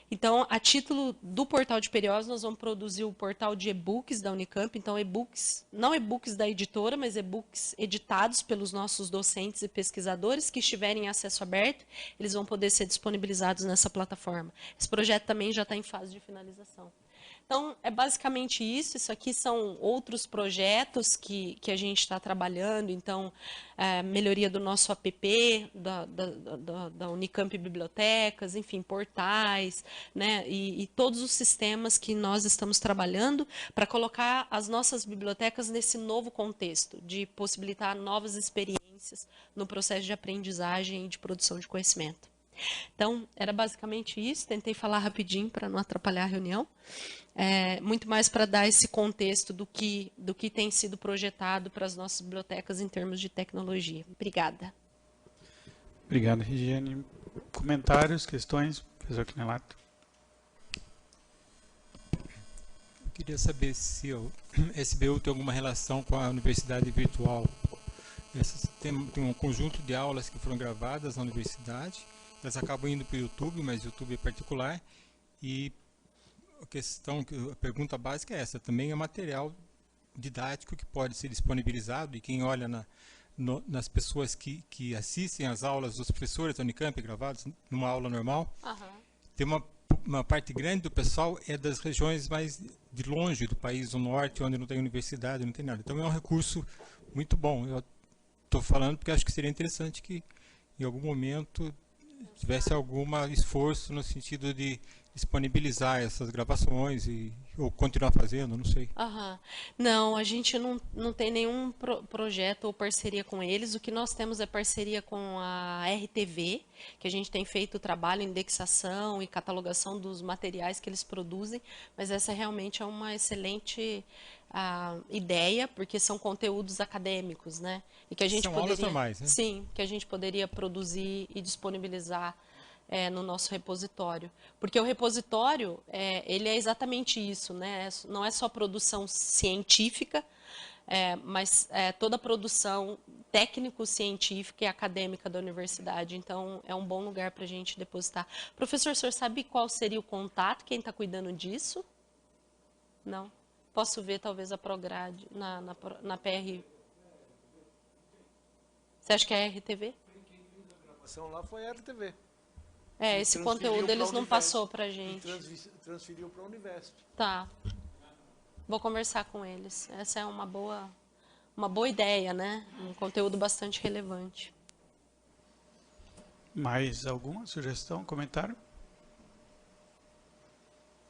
Então, a título do portal de periódicos, nós vamos produzir o portal de e-books da Unicamp. Então, e-books, não e-books da editora, mas e-books editados pelos nossos docentes e pesquisadores que estiverem em acesso aberto, eles vão poder ser disponibilizados nessa plataforma. Esse projeto também já está em fase de finalização. Então, é basicamente isso. Isso aqui são outros projetos que a gente está trabalhando. Então, melhoria do nosso app, da Unicamp Bibliotecas, enfim, portais, né, e todos os sistemas que nós estamos trabalhando para colocar as nossas bibliotecas nesse novo contexto, de possibilitar novas experiências no processo de aprendizagem e de produção de conhecimento. Então, era basicamente isso. Tentei falar rapidinho para não atrapalhar a reunião. Muito mais para dar esse contexto do que tem sido projetado para as nossas bibliotecas em termos de tecnologia. Obrigada. Obrigado, Regiane. Comentários, questões, professor Quinelato? Eu queria saber se o SBU tem alguma relação com a universidade virtual. Tem um conjunto de aulas que foram gravadas na universidade. Elas acabam indo para o YouTube, mas o YouTube é particular. E a pergunta básica é essa: também é material didático que pode ser disponibilizado, e quem olha nas pessoas que assistem às aulas dos professores da Unicamp gravados numa aula normal, tem uma parte grande do pessoal é das regiões mais de longe do país, do norte, onde não tem universidade, não tem nada. Então é um recurso muito bom. Eu estou falando porque acho que seria interessante que em algum momento tivesse algum esforço no sentido de disponibilizar essas gravações ou continuar fazendo, não sei. Não, a gente não tem nenhum projeto ou parceria com eles. O que nós temos é parceria com a RTV, que a gente tem feito o trabalho, indexação e catalogação dos materiais que eles produzem, mas essa realmente é uma excelente ideia, porque são conteúdos acadêmicos, né? E que a gente aulas normais, né? Sim, que a gente poderia produzir e disponibilizar no nosso repositório. Porque o repositório, ele é exatamente isso, né? Não é só produção científica, mas toda a produção técnico-científica e acadêmica da universidade. Então, é um bom lugar para a gente depositar. Professor, o senhor sabe qual seria o contato, quem está cuidando disso? Não? Posso ver, talvez, a Prograde na PR. Você acha que é a RTV? A gravação lá foi a RTV. Esse conteúdo eles não passou para a gente. Transferiu para a Univesp. Tá. Vou conversar com eles. Essa é uma boa ideia, né? Um conteúdo bastante relevante. Mais alguma sugestão, comentário?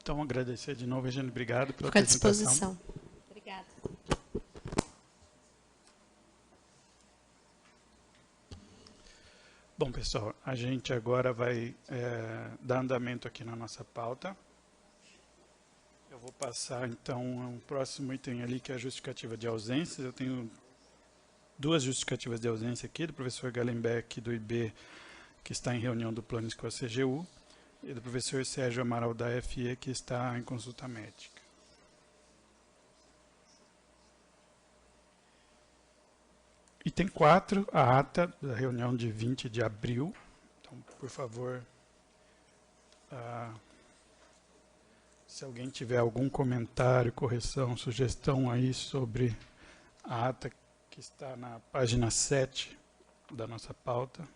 Então, agradecer de novo, Regiane, obrigado pela Fico à apresentação. disposição. Obrigada. Bom, pessoal, a gente agora vai dar andamento aqui na nossa pauta. Eu vou passar, então, um próximo item ali, que é a justificativa de ausências. Eu tenho duas justificativas de ausência aqui, do professor Gallenbeck, do IB, que está em reunião do Planos com a CGU, e do professor Sérgio Amaral, da FE, que está em consulta médica. Item 4, a ata da reunião de 20 de abril. Então, por favor, se alguém tiver algum comentário, correção, sugestão aí sobre a ata que está na página 7 da nossa pauta.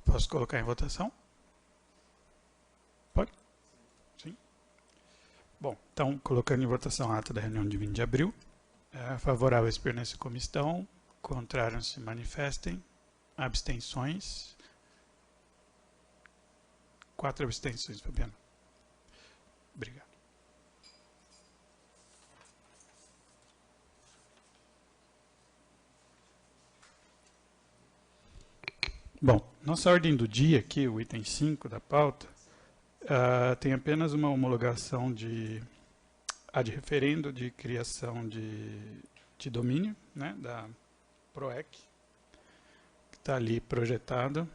Posso colocar em votação? Pode? Sim. Bom, então, colocando em votação a ata da reunião de 20 de abril. Favoráveis permanecem como estão. Contrários se manifestem. Abstenções. 4 abstenções, Fabiano. Obrigado. Bom, nossa ordem do dia aqui, o item 5 da pauta, tem apenas uma homologação de referendo de criação de domínio, né, da PROEC, que está ali projetado.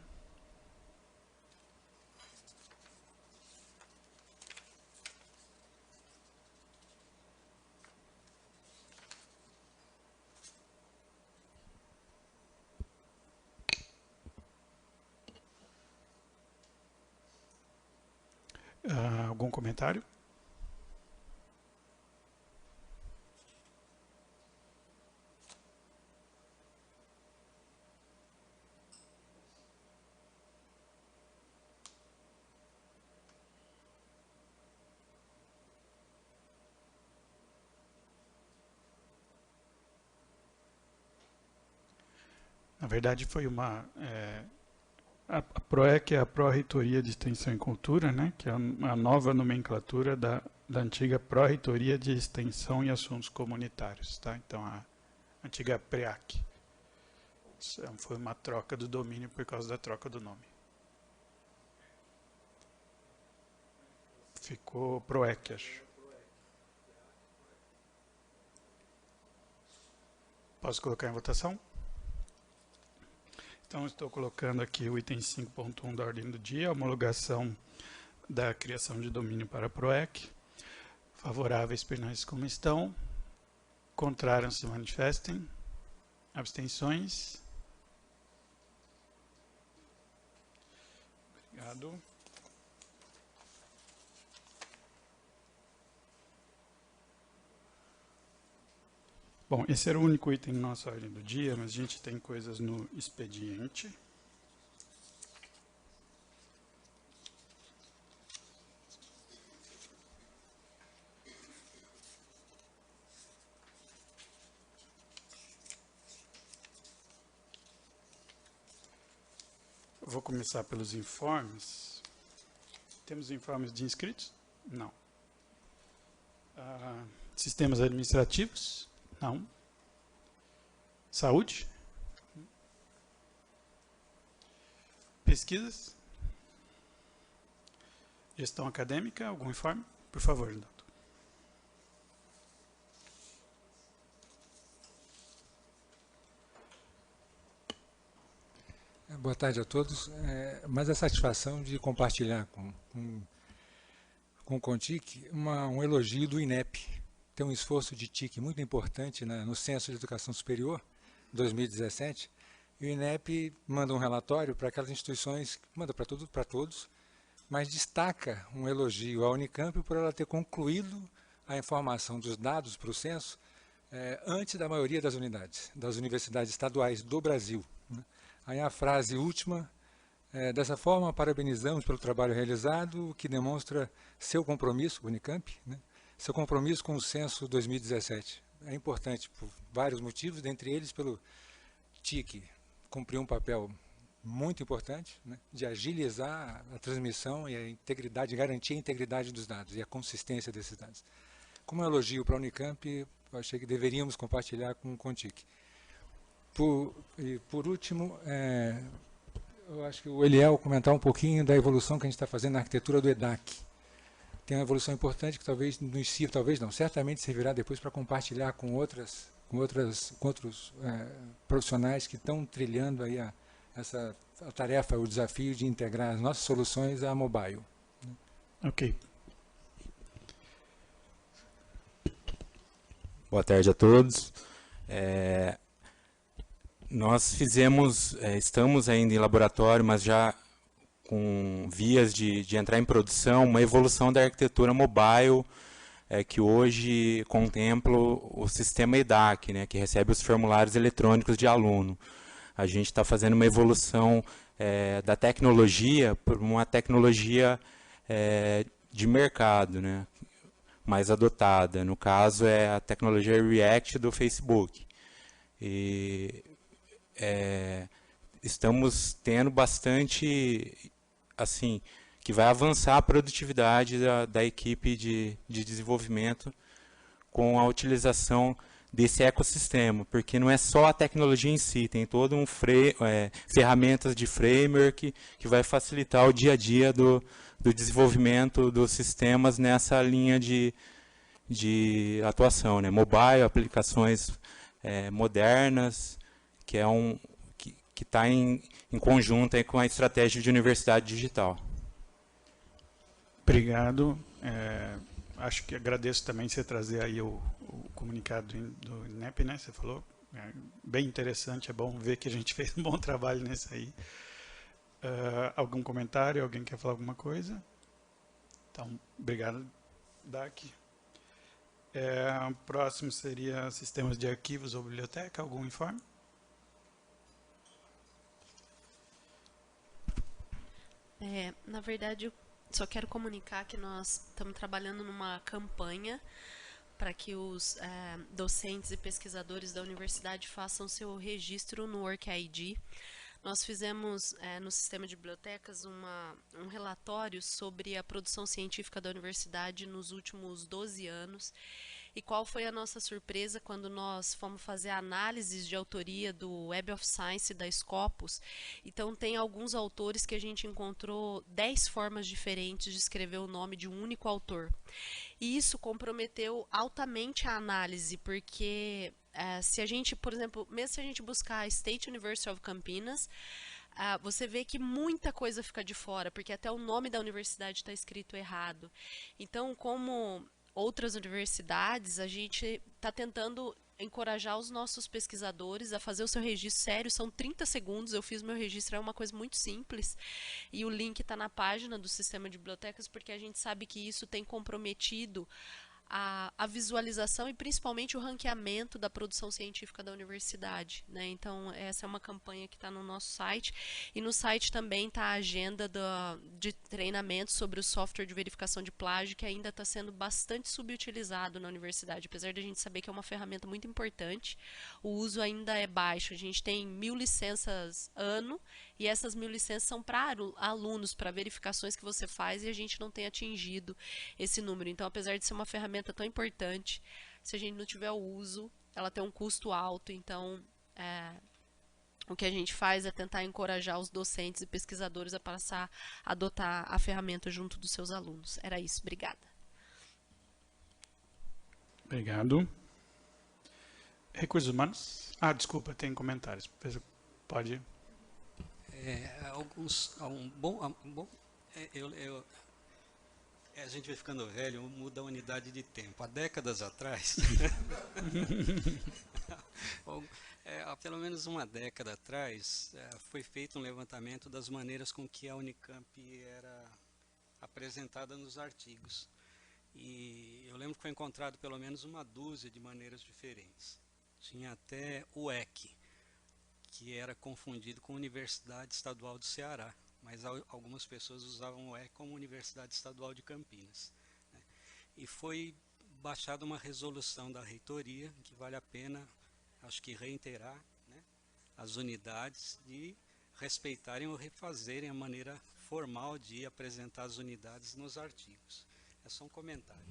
Algum comentário? Na verdade, foi uma... A PROEC é a Pró-Reitoria de Extensão e Cultura, né, que é a nova nomenclatura da antiga Pró-Reitoria de Extensão e Assuntos Comunitários. Tá? Então, a antiga PREAC. Foi uma troca do domínio por causa da troca do nome. Ficou PROEC, acho. Posso colocar em votação? Então, estou colocando aqui o item 5.1 da ordem do dia, a homologação da criação de domínio para a PROEC. Favoráveis permanecem como estão. Contrários se manifestem. Abstenções. Obrigado. Bom, esse era o único item na nossa ordem do dia, mas a gente tem coisas no expediente. Vou começar pelos informes. Temos informes de inscritos? Não. Sistemas administrativos? Não. Saúde? Pesquisas? Gestão acadêmica? Algum informe? Por favor, doutor. Boa tarde a todos. Mais a satisfação de compartilhar com o CONTIC um elogio do INEP. Tem um esforço de TIC muito importante no Censo de Educação Superior, 2017, e o INEP manda um relatório para aquelas instituições, manda para todos, mas destaca um elogio à Unicamp por ela ter concluído a informação dos dados para o censo antes da maioria das universidades estaduais do Brasil, né? Aí a frase última, dessa forma, parabenizamos pelo trabalho realizado, que demonstra seu compromisso, Unicamp, né? Seu compromisso com o censo 2017. É importante por vários motivos, dentre eles pelo TIC cumprir um papel muito importante, né, de agilizar a transmissão e a integridade, garantir a integridade dos dados e a consistência desses dados. Como um elogio para a Unicamp, eu achei que deveríamos compartilhar com o TIC. Por último, eu acho que o Eliel comentar um pouquinho da evolução que a gente está fazendo na arquitetura do EDAC. Tem uma evolução importante que talvez nos sirva, talvez não, certamente servirá depois para compartilhar com outros profissionais que estão trilhando aí a tarefa, o desafio de integrar as nossas soluções à mobile. Ok. Boa tarde a todos. Nós estamos ainda em laboratório, mas já com vias de entrar em produção, uma evolução da arquitetura mobile, que hoje contempla o sistema EDAC, né, que recebe os formulários eletrônicos de aluno. A gente está fazendo uma evolução da tecnologia por uma tecnologia de mercado, né, mais adotada. No caso, é a tecnologia React do Facebook. E estamos tendo bastante, assim, que vai avançar a produtividade da equipe de desenvolvimento com a utilização desse ecossistema, porque não é só a tecnologia em si, tem todo ferramentas de framework que vai facilitar o dia a dia do desenvolvimento dos sistemas nessa linha de atuação, né? Mobile, aplicações modernas, que está em conjunto aí com a estratégia de universidade digital. Obrigado. Acho que agradeço também você trazer aí o comunicado do INEP, né? Você falou. Bem interessante, é bom ver que a gente fez um bom trabalho nesse aí. Algum comentário? Alguém quer falar alguma coisa? Então, obrigado, DAC. Próximo seria sistemas de arquivos ou biblioteca. Algum informe? Na verdade, eu só quero comunicar que nós estamos trabalhando numa campanha para que os docentes e pesquisadores da universidade façam seu registro no OrcID. Nós fizemos no sistema de bibliotecas um relatório sobre a produção científica da universidade nos últimos 12 anos. E qual foi a nossa surpresa quando nós fomos fazer análises de autoria do Web of Science da Scopus. Então tem alguns autores que a gente encontrou 10 formas diferentes de escrever o nome de um único autor. E isso comprometeu altamente a análise, porque se a gente, por exemplo, mesmo se a gente buscar a State University of Campinas, você vê que muita coisa fica de fora, porque até o nome da universidade está escrito errado. Então, como outras universidades, a gente está tentando encorajar os nossos pesquisadores a fazer o seu registro sério. São 30 segundos, eu fiz meu registro, é uma coisa muito simples, e o link está na página do sistema de bibliotecas, porque a gente sabe que isso tem comprometido a visualização e principalmente o ranqueamento da produção científica da universidade, né? Então essa é uma campanha que está no nosso site, e no site também está a agenda de treinamento sobre o software de verificação de plágio, que ainda está sendo bastante subutilizado na universidade, apesar de a gente saber que é uma ferramenta muito importante. O uso ainda é baixo, a gente tem 1000 licenças ano, e essas 1000 licenças são para alunos, para verificações que você faz, e a gente não tem atingido esse número. Então, apesar de ser uma ferramenta tão importante, se a gente não tiver o uso, ela tem um custo alto. Então, o que a gente faz é tentar encorajar os docentes e pesquisadores a passar a adotar a ferramenta junto dos seus alunos. Era isso, obrigada. Obrigado. Recursos humanos? Desculpa, tem comentários. Pode. A gente vai ficando velho, muda a unidade de tempo. Há décadas atrás, há pelo menos uma década atrás, foi feito um levantamento das maneiras com que a Unicamp era apresentada nos artigos. E eu lembro que foi encontrado pelo menos uma dúzia de maneiras diferentes. Tinha até o EC, que era confundido com a Universidade Estadual do Ceará, mas algumas pessoas usavam o EC como Universidade Estadual de Campinas, né? E foi baixada uma resolução da reitoria, que vale a pena, acho que reiterar, né, as unidades de respeitarem ou refazerem a maneira formal de apresentar as unidades nos artigos. É só um comentário.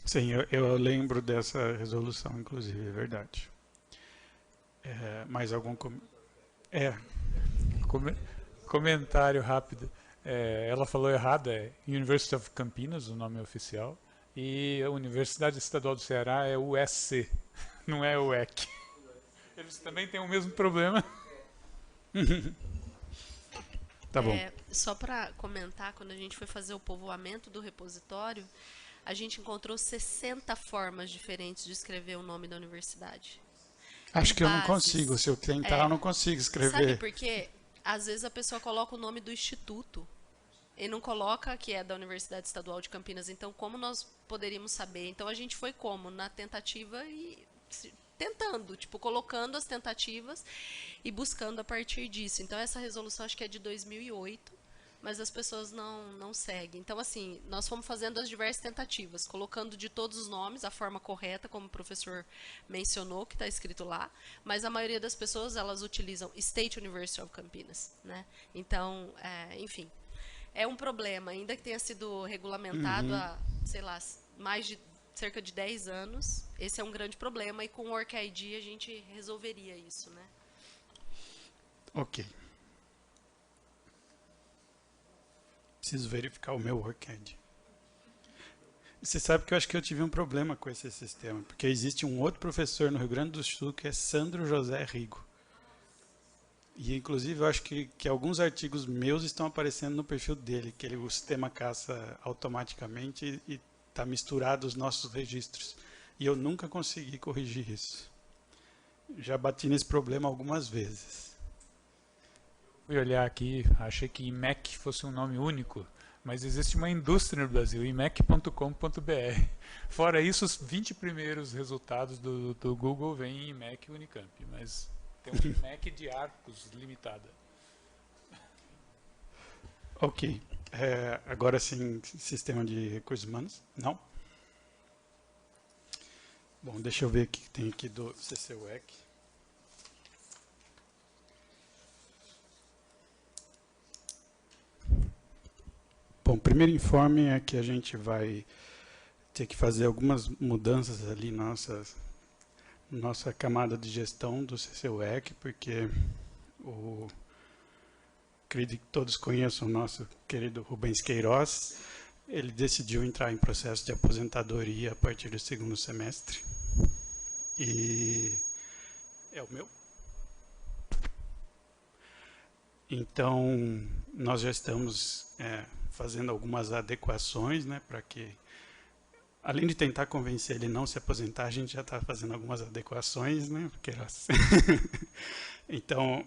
Sim, eu lembro dessa resolução, inclusive, é verdade. Mais algum comentário rápido. Ela falou errado, é University of Campinas, o nome oficial, e a Universidade Estadual do Ceará é USC, não é o EC. Eles também têm o mesmo problema. Tá bom. Só para comentar, quando a gente foi fazer o povoamento do repositório, a gente encontrou 60 formas diferentes de escrever o nome da universidade. Acho que eu não consigo. Se eu tentar, eu não consigo escrever. Sabe por quê? Às vezes a pessoa coloca o nome do instituto e não coloca que é da Universidade Estadual de Campinas. Então, como nós poderíamos saber? Então, a gente foi como? Na tentativa e tentando, tipo, colocando as tentativas e buscando a partir disso. Então, essa resolução acho que é de 2008, mas as pessoas não seguem. Então, assim, nós fomos fazendo as diversas tentativas, colocando de todos os nomes a forma correta, como o professor mencionou, que está escrito lá, mas a maioria das pessoas, elas utilizam State University of Campinas, né? Então, enfim, é um problema, ainda que tenha sido regulamentado há, sei lá, mais de cerca de 10 anos, esse é um grande problema, e com o OrcID a gente resolveria isso, né? Ok. Preciso verificar o meu OrcID. Você sabe que eu acho que eu tive um problema com esse sistema, porque existe um outro professor no Rio Grande do Sul que é Sandro José Rigo. E, inclusive, eu acho que alguns artigos meus estão aparecendo no perfil dele, que o sistema caça automaticamente e está misturado os nossos registros. E eu nunca consegui corrigir isso. Já bati nesse problema algumas vezes. Fui olhar aqui, achei que IMEC fosse um nome único, mas existe uma indústria no Brasil, imec.com.br. Fora isso, os 20 primeiros resultados do Google vêm em IMEC e Unicamp, mas tem um IMEC de Arcos limitada. Ok. Agora sim, sistema de recursos humanos? Não? Bom, deixa eu ver o que tem aqui do CCUEC. Bom, o primeiro informe é que a gente vai ter que fazer algumas mudanças ali na nossa camada de gestão do CCUEC, porque acredito que todos conheçam o nosso querido Rubens Queiroz. Ele decidiu entrar em processo de aposentadoria a partir do segundo semestre. E é o meu. Então, nós já estamos fazendo algumas adequações, né, para que, além de tentar convencer ele a não se aposentar, a gente já está fazendo algumas adequações, né, Queiroz. Então,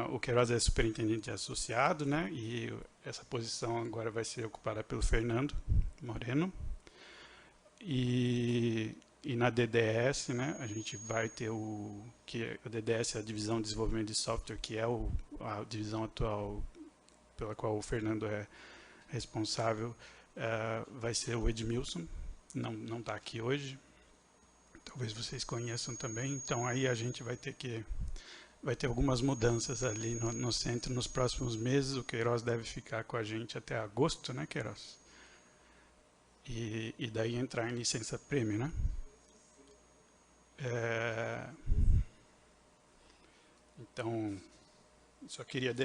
o Queiroz é superintendente associado, né, e essa posição agora vai ser ocupada pelo Fernando Moreno. E na DDS, né, a gente vai ter a DDS é a Divisão de Desenvolvimento de Software, que é a divisão atual pela qual o Fernando é responsável, vai ser o Edmilson, não está aqui hoje, talvez vocês conheçam também. Então aí a gente vai ter algumas mudanças ali no centro nos próximos meses. O Queiroz deve ficar com a gente até agosto, né, Queiroz? E daí entrar em licença prêmio, né? Então, só queria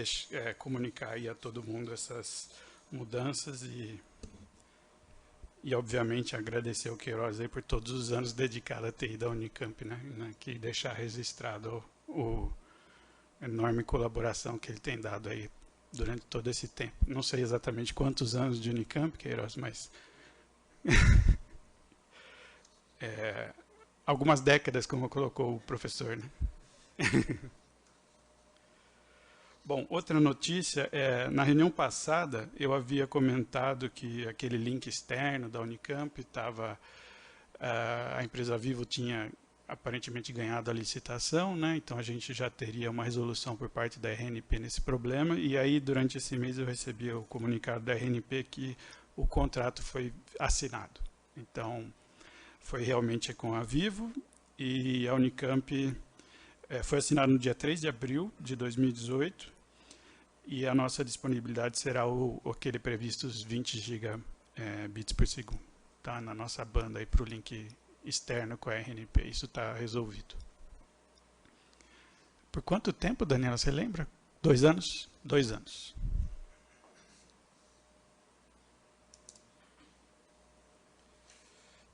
comunicar aí a todo mundo essas mudanças e obviamente agradecer ao Queiroz aí por todos os anos dedicados à TI da Unicamp, né? Que deixar registrado o enorme colaboração que ele tem dado aí durante todo esse tempo. Não sei exatamente quantos anos de Unicamp, Queiroz, mas algumas décadas, como colocou o professor, né? Bom, outra notícia, na reunião passada eu havia comentado que aquele link externo da Unicamp estava, a empresa Vivo tinha aparentemente ganhado a licitação, né? Então a gente já teria uma resolução por parte da RNP nesse problema, e aí durante esse mês eu recebi o comunicado da RNP que o contrato foi assinado. Então foi realmente com a Vivo, e a Unicamp foi assinado no dia 3 de abril de 2018, e a nossa disponibilidade será aquele previsto os 20 gigabits por segundo, tá? Na nossa banda aí para o link externo com a RNP. Isso está resolvido. Por quanto tempo, Daniela, você lembra? 2 anos? 2 anos.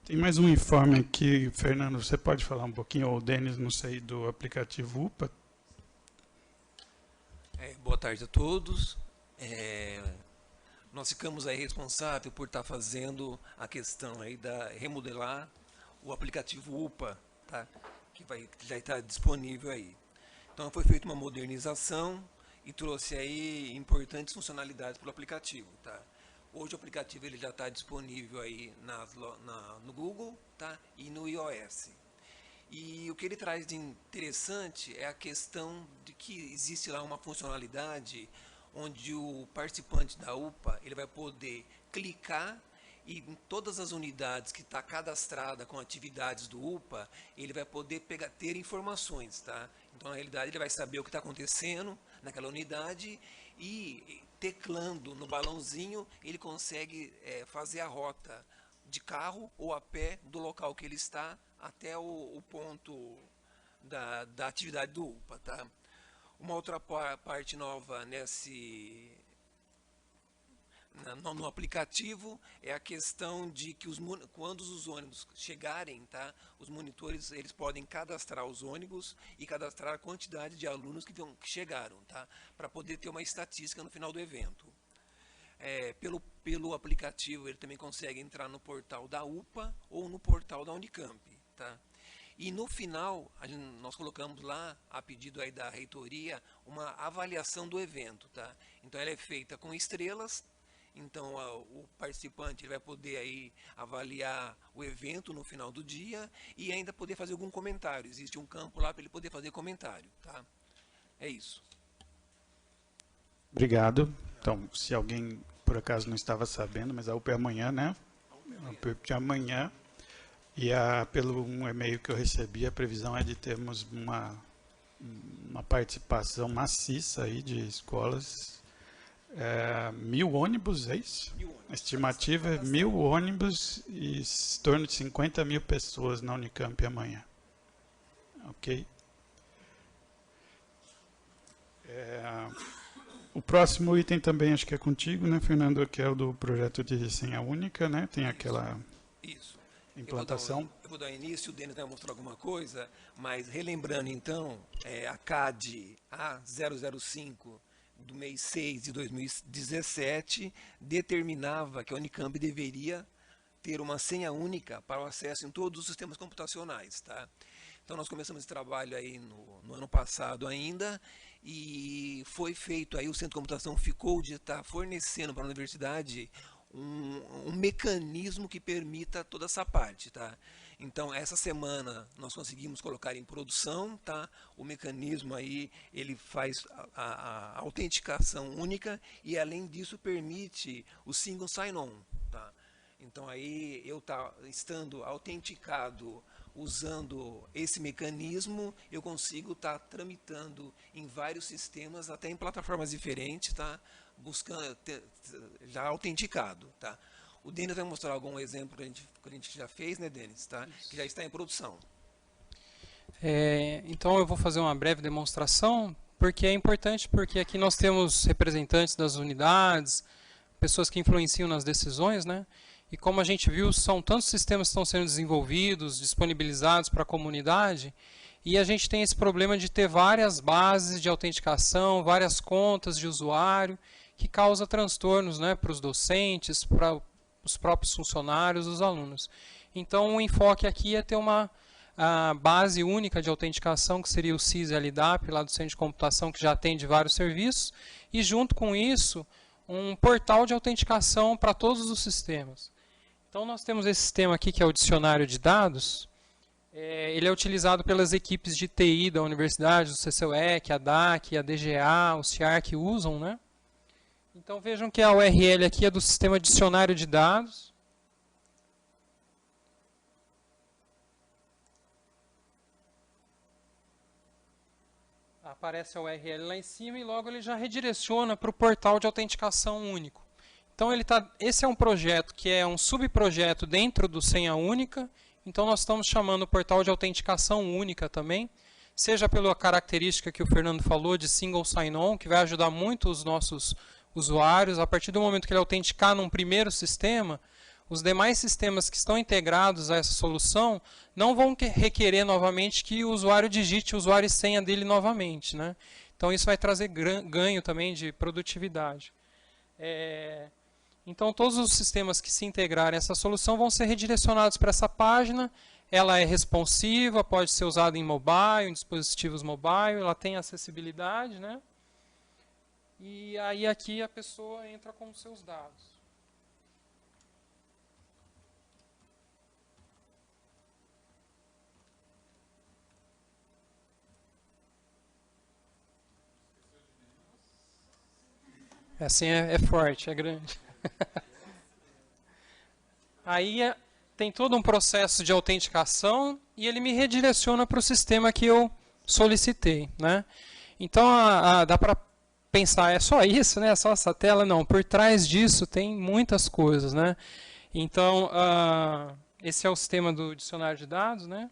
Tem mais um informe aqui, Fernando, você pode falar um pouquinho, ou o Denis, não sei, do aplicativo UPA? Boa tarde a todos. Nós ficamos aí responsáveis por estar fazendo a questão aí da remodelar o aplicativo UPA, tá? Que já está disponível aí. Então foi feita uma modernização e trouxe aí importantes funcionalidades para o aplicativo, tá? Hoje o aplicativo ele já está disponível aí no Google, tá? E no iOS. E o que ele traz de interessante é a questão de que existe lá uma funcionalidade onde o participante da UPA ele vai poder clicar e em todas as unidades que está cadastrada com atividades do UPA, ele vai poder ter informações, tá? Então, na realidade, ele vai saber o que está acontecendo naquela unidade e, teclando no balãozinho, ele consegue fazer a rota de carro ou a pé do local que ele está até o ponto da atividade do UPA, tá? Uma outra parte nova no aplicativo é a questão de que quando os ônibus chegarem, tá, os monitores eles podem cadastrar os ônibus e cadastrar a quantidade de alunos que chegaram, tá, para poder ter uma estatística no final do evento. Pelo aplicativo ele também consegue entrar no portal da UPA ou no portal da Unicamp, tá? E no final, nós colocamos lá, a pedido aí da reitoria, uma avaliação do evento, tá? Então ela é feita com estrelas. Então o participante ele vai poder aí avaliar o evento no final do dia e ainda poder fazer algum comentário. Existe um campo lá para ele poder fazer comentário, tá? É isso. Obrigado. Então, se alguém por acaso não estava sabendo, mas a UP é amanhã, né? A UP de amanhã. E pelo um e-mail que eu recebi, a previsão é de termos uma participação maciça aí de escolas. 1.000 ônibus, é isso? A estimativa é 1.000 ônibus e em torno de 50.000 pessoas na Unicamp amanhã. Ok? O próximo item também acho que é contigo, né, Fernando? Que é o do projeto de senha única, né? Tem aquela implantação. Eu vou dar início, o Denis vai mostrar alguma coisa, mas relembrando então, a CAD A005 do mês 6 de 2017 determinava que a Unicamp deveria ter uma senha única para o acesso em todos os sistemas computacionais, tá? Então nós começamos esse trabalho aí no ano passado ainda e foi feito aí, o Centro de Computação ficou de estar fornecendo para a universidade um mecanismo que permita toda essa parte, tá? Então essa semana nós conseguimos colocar em produção, tá? O mecanismo aí ele faz a autenticação única e além disso permite o single sign-on, tá? Então aí eu estando autenticado usando esse mecanismo, eu consigo estar tramitando em vários sistemas, até em plataformas diferentes, tá? Buscando já autenticado, tá? O Denis vai mostrar algum exemplo que a gente já fez, né, Denis, tá? Que já está em produção. Então eu vou fazer uma breve demonstração, porque é importante, porque aqui nós temos representantes das unidades, pessoas que influenciam nas decisões, né? E como a gente viu, são tantos sistemas que estão sendo desenvolvidos, disponibilizados para a comunidade, e a gente tem esse problema de ter várias bases de autenticação, várias contas de usuário, que causa transtornos, né, para os docentes, para os próprios funcionários, os alunos. Então o enfoque aqui é ter uma a base única de autenticação, que seria o SIS-LDAP, lá do Centro de Computação, que já atende vários serviços, e junto com isso, um portal de autenticação para todos os sistemas. Então nós temos esse sistema aqui, que é o dicionário de dados. Ele é utilizado pelas equipes de TI da universidade, o CCUEC, a DAC, a DGA, o CIARC usam, né? Então vejam que a URL aqui é do sistema dicionário de dados. Aparece a URL lá em cima e logo ele já redireciona para o portal de autenticação único. Então esse é um projeto que é um subprojeto dentro do Senha Única. Então nós estamos chamando o portal de autenticação única também, seja pela característica que o Fernando falou de single sign-on, que vai ajudar muito os nossos usuários. A partir do momento que ele autenticar num primeiro sistema, os demais sistemas que estão integrados a essa solução não vão requerer novamente que o usuário digite o usuário e senha dele novamente, né? Então isso vai trazer ganho também de produtividade. Então todos os sistemas que se integrarem a essa solução vão ser redirecionados para essa página. Ela é responsiva, pode ser usada em mobile, em dispositivos mobile, ela tem acessibilidade, né? E aí aqui a pessoa entra com os seus dados. Assim é forte, é grande. Aí tem todo um processo de autenticação e ele me redireciona para o sistema que eu solicitei, né? Então dá para pensar, é só isso, né? É só essa tela? Não, por trás disso tem muitas coisas, né? Então, esse é o sistema do dicionário de dados, né?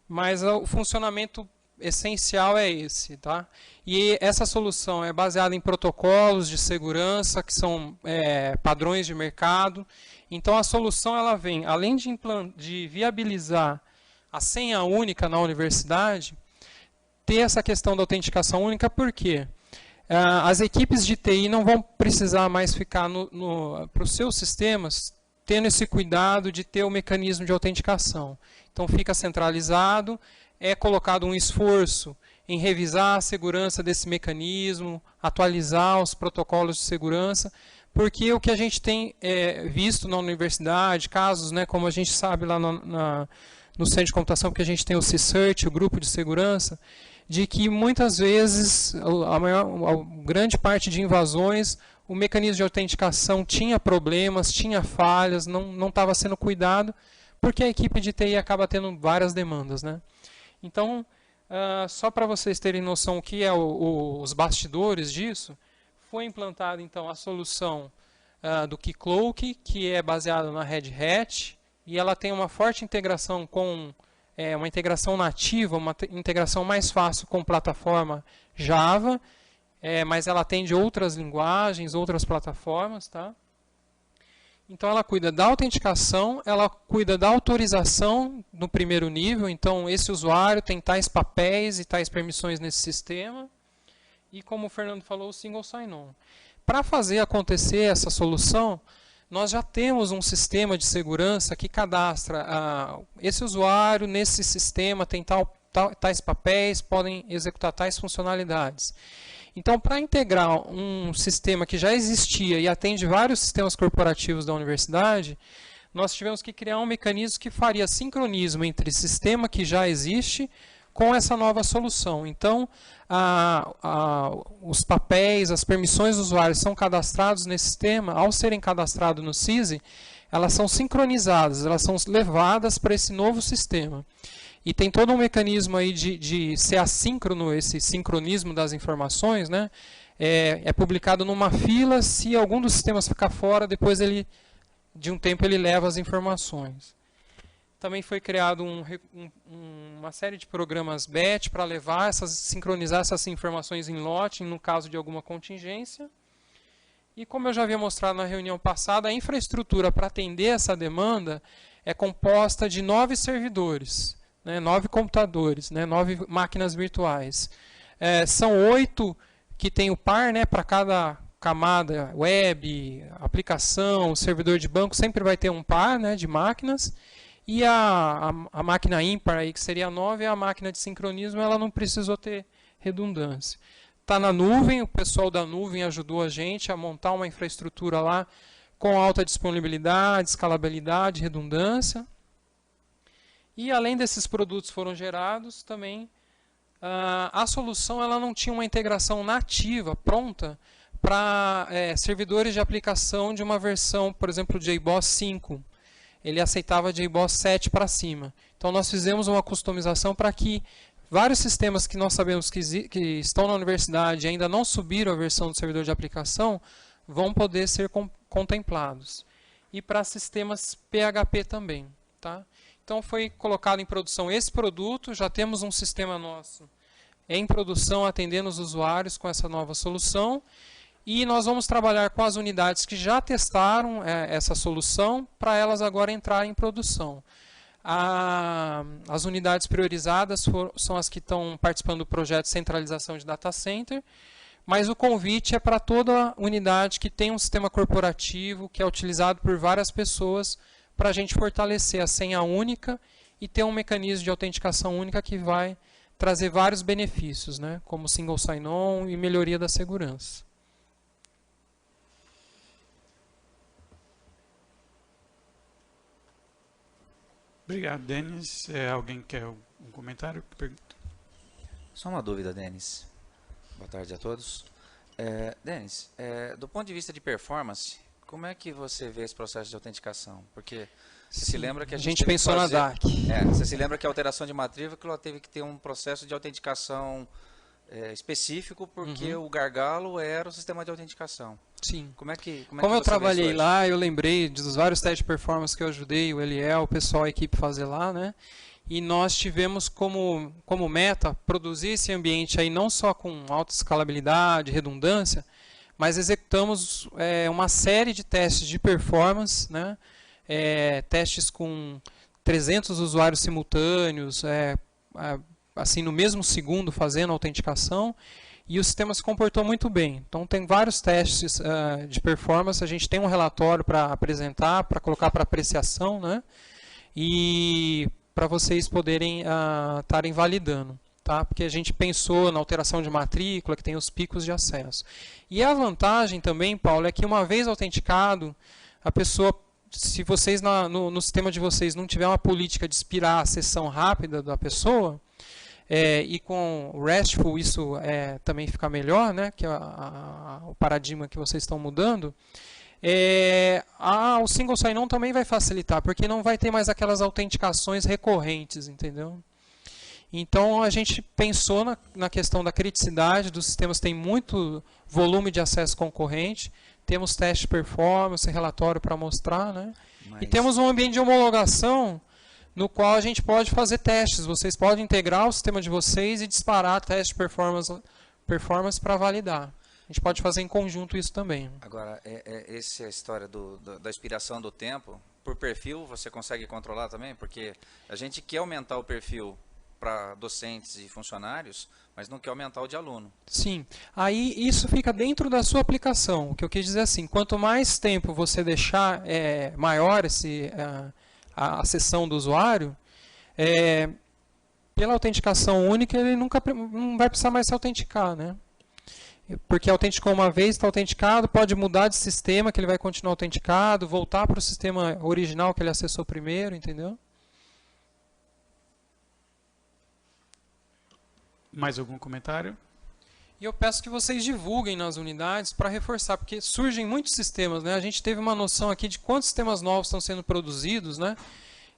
Mas o funcionamento essencial é esse, tá? E essa solução é baseada em protocolos de segurança, que são padrões de mercado. Então a solução ela vem, além de viabilizar a senha única na universidade, ter essa questão da autenticação única, por quê? As equipes de TI não vão precisar mais ficar para os seus sistemas tendo esse cuidado de ter o mecanismo de autenticação. Então fica centralizado, é colocado um esforço em revisar a segurança desse mecanismo, atualizar os protocolos de segurança, porque o que a gente tem visto na universidade, casos, né, como a gente sabe lá no Centro de Computação, porque a gente tem o CSEARCH, o grupo de segurança, de que muitas vezes, a grande parte de invasões, o mecanismo de autenticação tinha problemas, tinha falhas, não estava sendo cuidado, porque a equipe de TI acaba tendo várias demandas, né? Então, só para vocês terem noção o que é os bastidores disso, foi implantada então a solução do Keycloak, que é baseada na Red Hat, e ela tem uma forte integração com uma integração nativa, uma integração mais fácil com plataforma Java, mas ela atende outras linguagens, outras plataformas, tá? Então ela cuida da autenticação, ela cuida da autorização no primeiro nível, então esse usuário tem tais papéis e tais permissões nesse sistema, e como o Fernando falou, o single sign-on. Para fazer acontecer essa solução, nós já temos um sistema de segurança que cadastra esse usuário nesse sistema, tem tais papéis, podem executar tais funcionalidades. Então, para integrar um sistema que já existia e atende vários sistemas corporativos da universidade, nós tivemos que criar um mecanismo que faria sincronismo entre sistema que já existe com essa nova solução. Então, os papéis, as permissões dos usuários são cadastrados nesse sistema. Ao serem cadastrados no SISI, elas são sincronizadas, elas são levadas para esse novo sistema. E tem todo um mecanismo aí de ser assíncrono, esse sincronismo das informações, né? É publicado numa fila, se algum dos sistemas ficar fora, depois de um tempo ele leva as informações. Também foi criado uma série de programas BET para sincronizar essas informações em lote, no caso de alguma contingência. E como eu já havia mostrado na reunião passada, a infraestrutura para atender essa demanda é composta de 9 servidores. 9 computadores, 9 máquinas virtuais. São 8 que tem o par, para cada camada, web, aplicação, servidor de banco, sempre vai ter um par de máquinas. E a máquina ímpar, aí, que seria a 9, a máquina de sincronismo, ela não precisou ter redundância. Está na nuvem, o pessoal da nuvem ajudou a gente a montar uma infraestrutura lá com alta disponibilidade, escalabilidade, redundância. E além desses produtos foram gerados, também a solução ela não tinha uma integração nativa, pronta, para servidores de aplicação de uma versão, por exemplo, JBoss 5. Ele aceitava JBoss 7 para cima. Então nós fizemos uma customização para que vários sistemas que nós sabemos que estão na universidade e ainda não subiram a versão do servidor de aplicação vão poder ser contemplados. E para sistemas PHP também. Tá? Então foi colocado em produção esse produto, já temos um sistema nosso em produção atendendo os usuários com essa nova solução. E nós vamos trabalhar com as unidades que já testaram essa solução para elas agora entrarem em produção. As unidades priorizadas são as que estão participando do projeto de centralização de data center, mas o convite é para toda unidade que tem um sistema corporativo, que é utilizado por várias pessoas, para a gente fortalecer a senha única e ter um mecanismo de autenticação única que vai trazer vários benefícios, né, como single sign-on e melhoria da segurança. Obrigado, Denis. Alguém quer um comentário? Só uma dúvida, Denis. Boa tarde a todos. Denis, do ponto de vista de performance, como é que você vê esse processo de autenticação? Porque você se lembra que a gente pensou na DAC. Você se lembra que a alteração de matrícula teve que ter um processo de autenticação específico, porque o gargalo era o sistema de autenticação. Sim. Como eu trabalhei lá, eu lembrei dos vários testes de performance que eu ajudei o Eliel, o pessoal, a equipe fazer lá, né? E nós tivemos como meta produzir esse ambiente aí não só com alta escalabilidade, redundância, mas executamos uma série de testes de performance, né? Testes com 300 usuários simultâneos, assim no mesmo segundo fazendo a autenticação, e o sistema se comportou muito bem. Então tem vários testes de performance, a gente tem um relatório para apresentar, para colocar para apreciação, né? E para vocês poderem estarem validando, tá? Porque a gente pensou na alteração de matrícula, que tem os picos de acesso. E a vantagem também, Paulo, é que uma vez autenticado, a pessoa, se vocês no sistema de vocês não tiver uma política de expirar a sessão rápida da pessoa, e com o RESTful isso também fica melhor, né, que é o paradigma que vocês estão mudando, o single sign-on também vai facilitar, porque não vai ter mais aquelas autenticações recorrentes, entendeu? Então a gente pensou na questão da criticidade dos sistemas, tem muito volume de acesso concorrente, temos teste de performance, relatório para mostrar, né? E temos um ambiente de homologação no qual a gente pode fazer testes. Vocês podem integrar o sistema de vocês e disparar teste de performance para validar. A gente pode fazer em conjunto isso também. Agora, essa é a história da expiração do tempo. Por perfil, você consegue controlar também? Porque a gente quer aumentar o perfil para docentes e funcionários, mas não quer aumentar o de aluno. Sim. Aí isso fica dentro da sua aplicação. O que eu quis dizer assim, quanto mais tempo você deixar maior a sessão do usuário, pela autenticação única, ele não vai precisar mais se autenticar, né? Porque autenticou uma vez, está autenticado, pode mudar de sistema, que ele vai continuar autenticado, voltar para o sistema original que ele acessou primeiro, entendeu? Mais algum comentário? E eu peço que vocês divulguem nas unidades para reforçar, porque surgem muitos sistemas, né? A gente teve uma noção aqui de quantos sistemas novos estão sendo produzidos, né?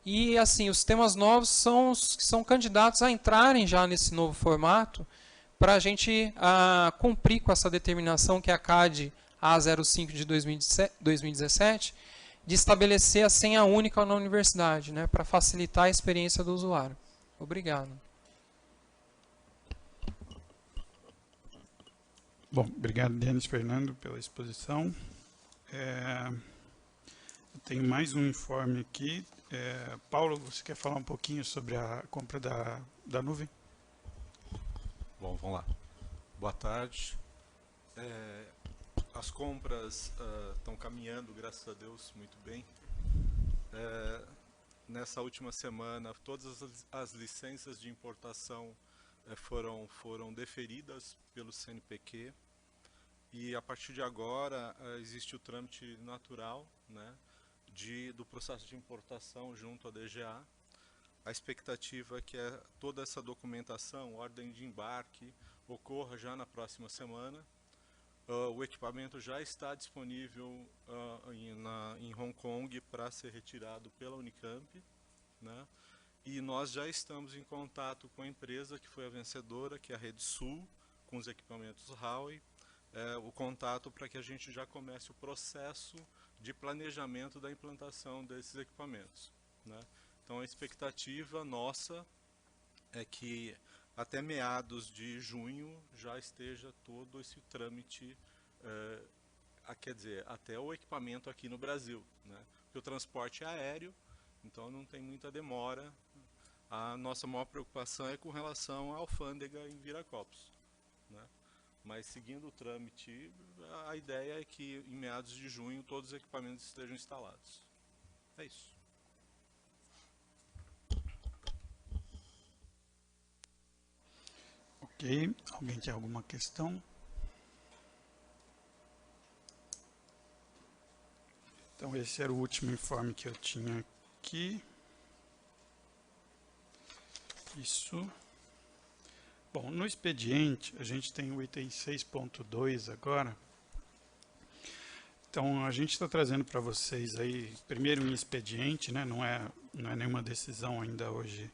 E assim, os sistemas novos são os que são candidatos a entrarem já nesse novo formato, para a gente cumprir com essa determinação que é a CAD A05 de 2017, de estabelecer a senha única na universidade, né? Para facilitar a experiência do usuário. Obrigado. Bom, obrigado, Denis, Fernando, pela exposição. Eu tenho mais um informe aqui. Paulo, você quer falar um pouquinho sobre a compra da nuvem? Bom, vamos lá. Boa tarde. As compras estão caminhando, graças a Deus, muito bem. nessa última semana, todas as licenças de importação foram deferidas pelo CNPq, e a partir de agora existe o trâmite natural, né, do processo de importação junto à DGA. A expectativa é que toda essa documentação, ordem de embarque, ocorra já na próxima semana. O equipamento já está disponível em Hong Kong para ser retirado pela Unicamp, né? E nós já estamos em contato com a empresa que foi a vencedora, que é a Rede Sul, com os equipamentos Huawei, o contato para que a gente já comece o processo de planejamento da implantação desses equipamentos, né? Então a expectativa nossa é que até meados de junho já esteja todo esse trâmite, quer dizer, até o equipamento aqui no Brasil, né? Porque o transporte é aéreo, então não tem muita demora. A nossa maior preocupação é com relação à alfândega em Viracopos, né? Mas seguindo o trâmite, a ideia é que em meados de junho todos os equipamentos estejam instalados. É isso. Ok, alguém tem alguma questão? Então esse era o último informe que eu tinha aqui. Isso. Bom, no expediente a gente tem o item 6.2 agora. Então a gente está trazendo para vocês aí, primeiro um expediente, né? Não é nenhuma decisão ainda hoje,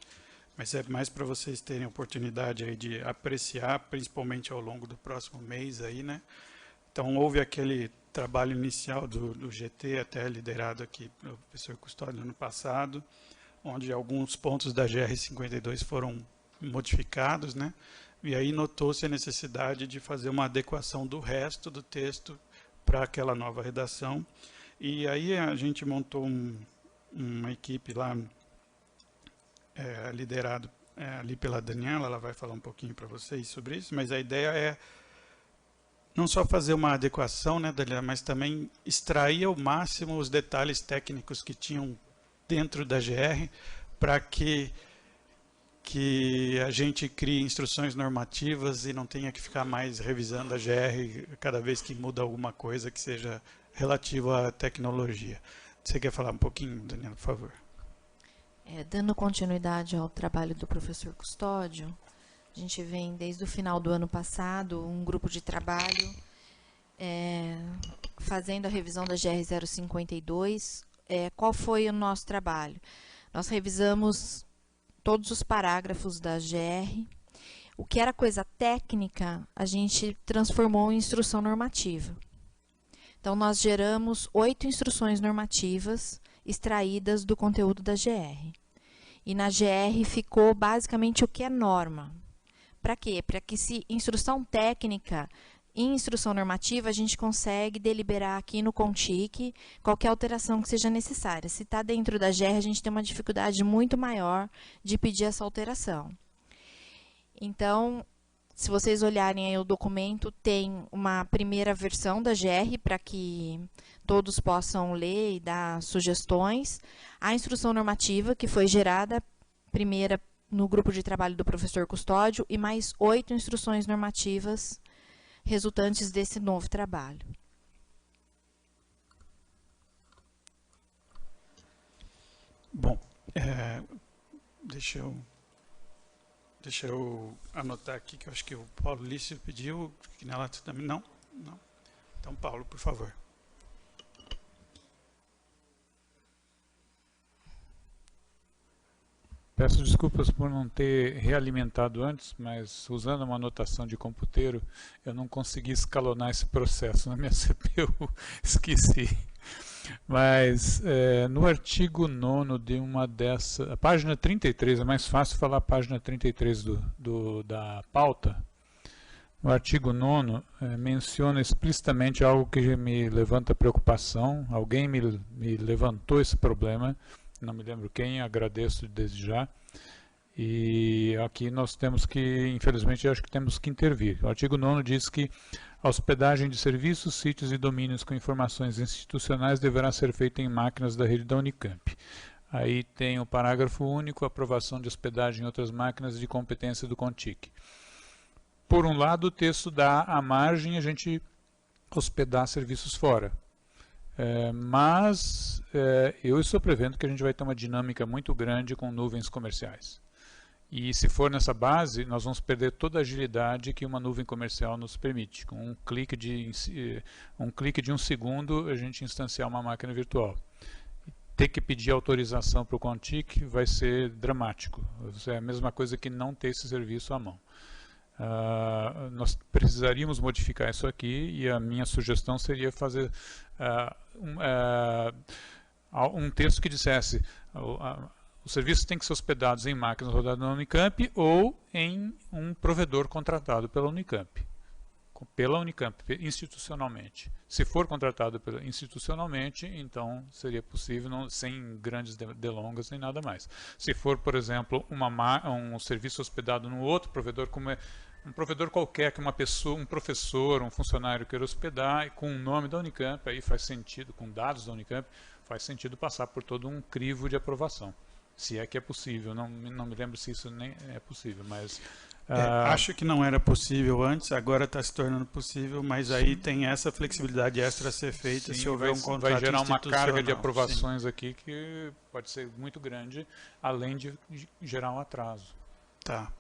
mas é mais para vocês terem a oportunidade aí de apreciar, principalmente ao longo do próximo mês aí, né? Então houve aquele trabalho inicial do GT, até liderado aqui pelo professor Custódio no ano passado, onde alguns pontos da GR52 foram modificados, né? E aí notou-se a necessidade de fazer uma adequação do resto do texto para aquela nova redação. E aí a gente montou uma equipe lá, liderado ali pela Daniela, ela vai falar um pouquinho para vocês sobre isso, mas a ideia é não só fazer uma adequação, né, Daniela, mas também extrair ao máximo os detalhes técnicos que tinham dentro da GR, para que a gente crie instruções normativas e não tenha que ficar mais revisando a GR cada vez que muda alguma coisa que seja relativa à tecnologia. Você quer falar um pouquinho, Daniela, por favor? Dando continuidade ao trabalho do professor Custódio, a gente vem desde o final do ano passado, um grupo de trabalho fazendo a revisão da GR 052. Qual foi o nosso trabalho? Nós revisamos todos os parágrafos da GR. O que era coisa técnica, a gente transformou em instrução normativa. Então, nós geramos 8 instruções normativas extraídas do conteúdo da GR. E na GR ficou basicamente o que é norma. Para quê? Para que se instrução técnica e instrução normativa a gente consegue deliberar aqui no CONTIC qualquer alteração que seja necessária. Se está dentro da GR, a gente tem uma dificuldade muito maior de pedir essa alteração. Então, se vocês olharem aí o documento, tem uma primeira versão da GR para que todos possam ler e dar sugestões. A instrução normativa, que foi gerada primeira no grupo de trabalho do professor Custódio, e mais 8 instruções normativas resultantes desse novo trabalho. Bom, deixa eu anotar aqui, que eu acho que o Paulo Lício pediu, que nela também não? Não. Então, Paulo, por favor. Peço desculpas por não ter realimentado antes, mas usando uma anotação de computeiro, eu não consegui escalonar esse processo na minha CPU, esqueci. Mas no artigo 9º de uma dessas, a página 33, é mais fácil falar a página 33 da pauta. No artigo 9º, menciona explicitamente algo que me levanta preocupação. Alguém me levantou esse problema, não me lembro quem, agradeço desde já. E aqui nós temos que, infelizmente, acho que temos que intervir. O artigo 9º diz que a hospedagem de serviços, sítios e domínios com informações institucionais deverá ser feita em máquinas da rede da Unicamp. Aí tem o parágrafo único, aprovação de hospedagem em outras máquinas de competência do CONTIC. Por um lado, o texto dá a margem a gente hospedar serviços fora. Mas eu estou prevendo que a gente vai ter uma dinâmica muito grande com nuvens comerciais. E se for nessa base, nós vamos perder toda a agilidade que uma nuvem comercial nos permite. Com um clique de 1 segundo, a gente instanciar uma máquina virtual. Ter que pedir autorização para o CONTIC vai ser dramático. É a mesma coisa que não ter esse serviço à mão. Nós precisaríamos modificar isso aqui, e a minha sugestão seria fazer um texto que dissesse os serviços têm que ser hospedados em máquinas rodadas na Unicamp ou em um provedor contratado pela Unicamp. Institucionalmente. Se for contratado institucionalmente, então seria possível, sem grandes delongas nem nada mais. Se for, por exemplo, um serviço hospedado num outro provedor, como um provedor qualquer, que uma pessoa, um professor, um funcionário queira hospedar, com o nome da Unicamp, aí faz sentido, com dados da Unicamp, faz sentido passar por todo um crivo de aprovação. Se é que é possível, não me lembro se isso nem é possível, mas... acho que não era possível antes, agora está se tornando possível, mas aí tem essa flexibilidade extra a ser feita. Sim, se houver um contrato vai gerar uma carga de aprovações sim. aqui que pode ser muito grande, além de gerar um atraso. Tá.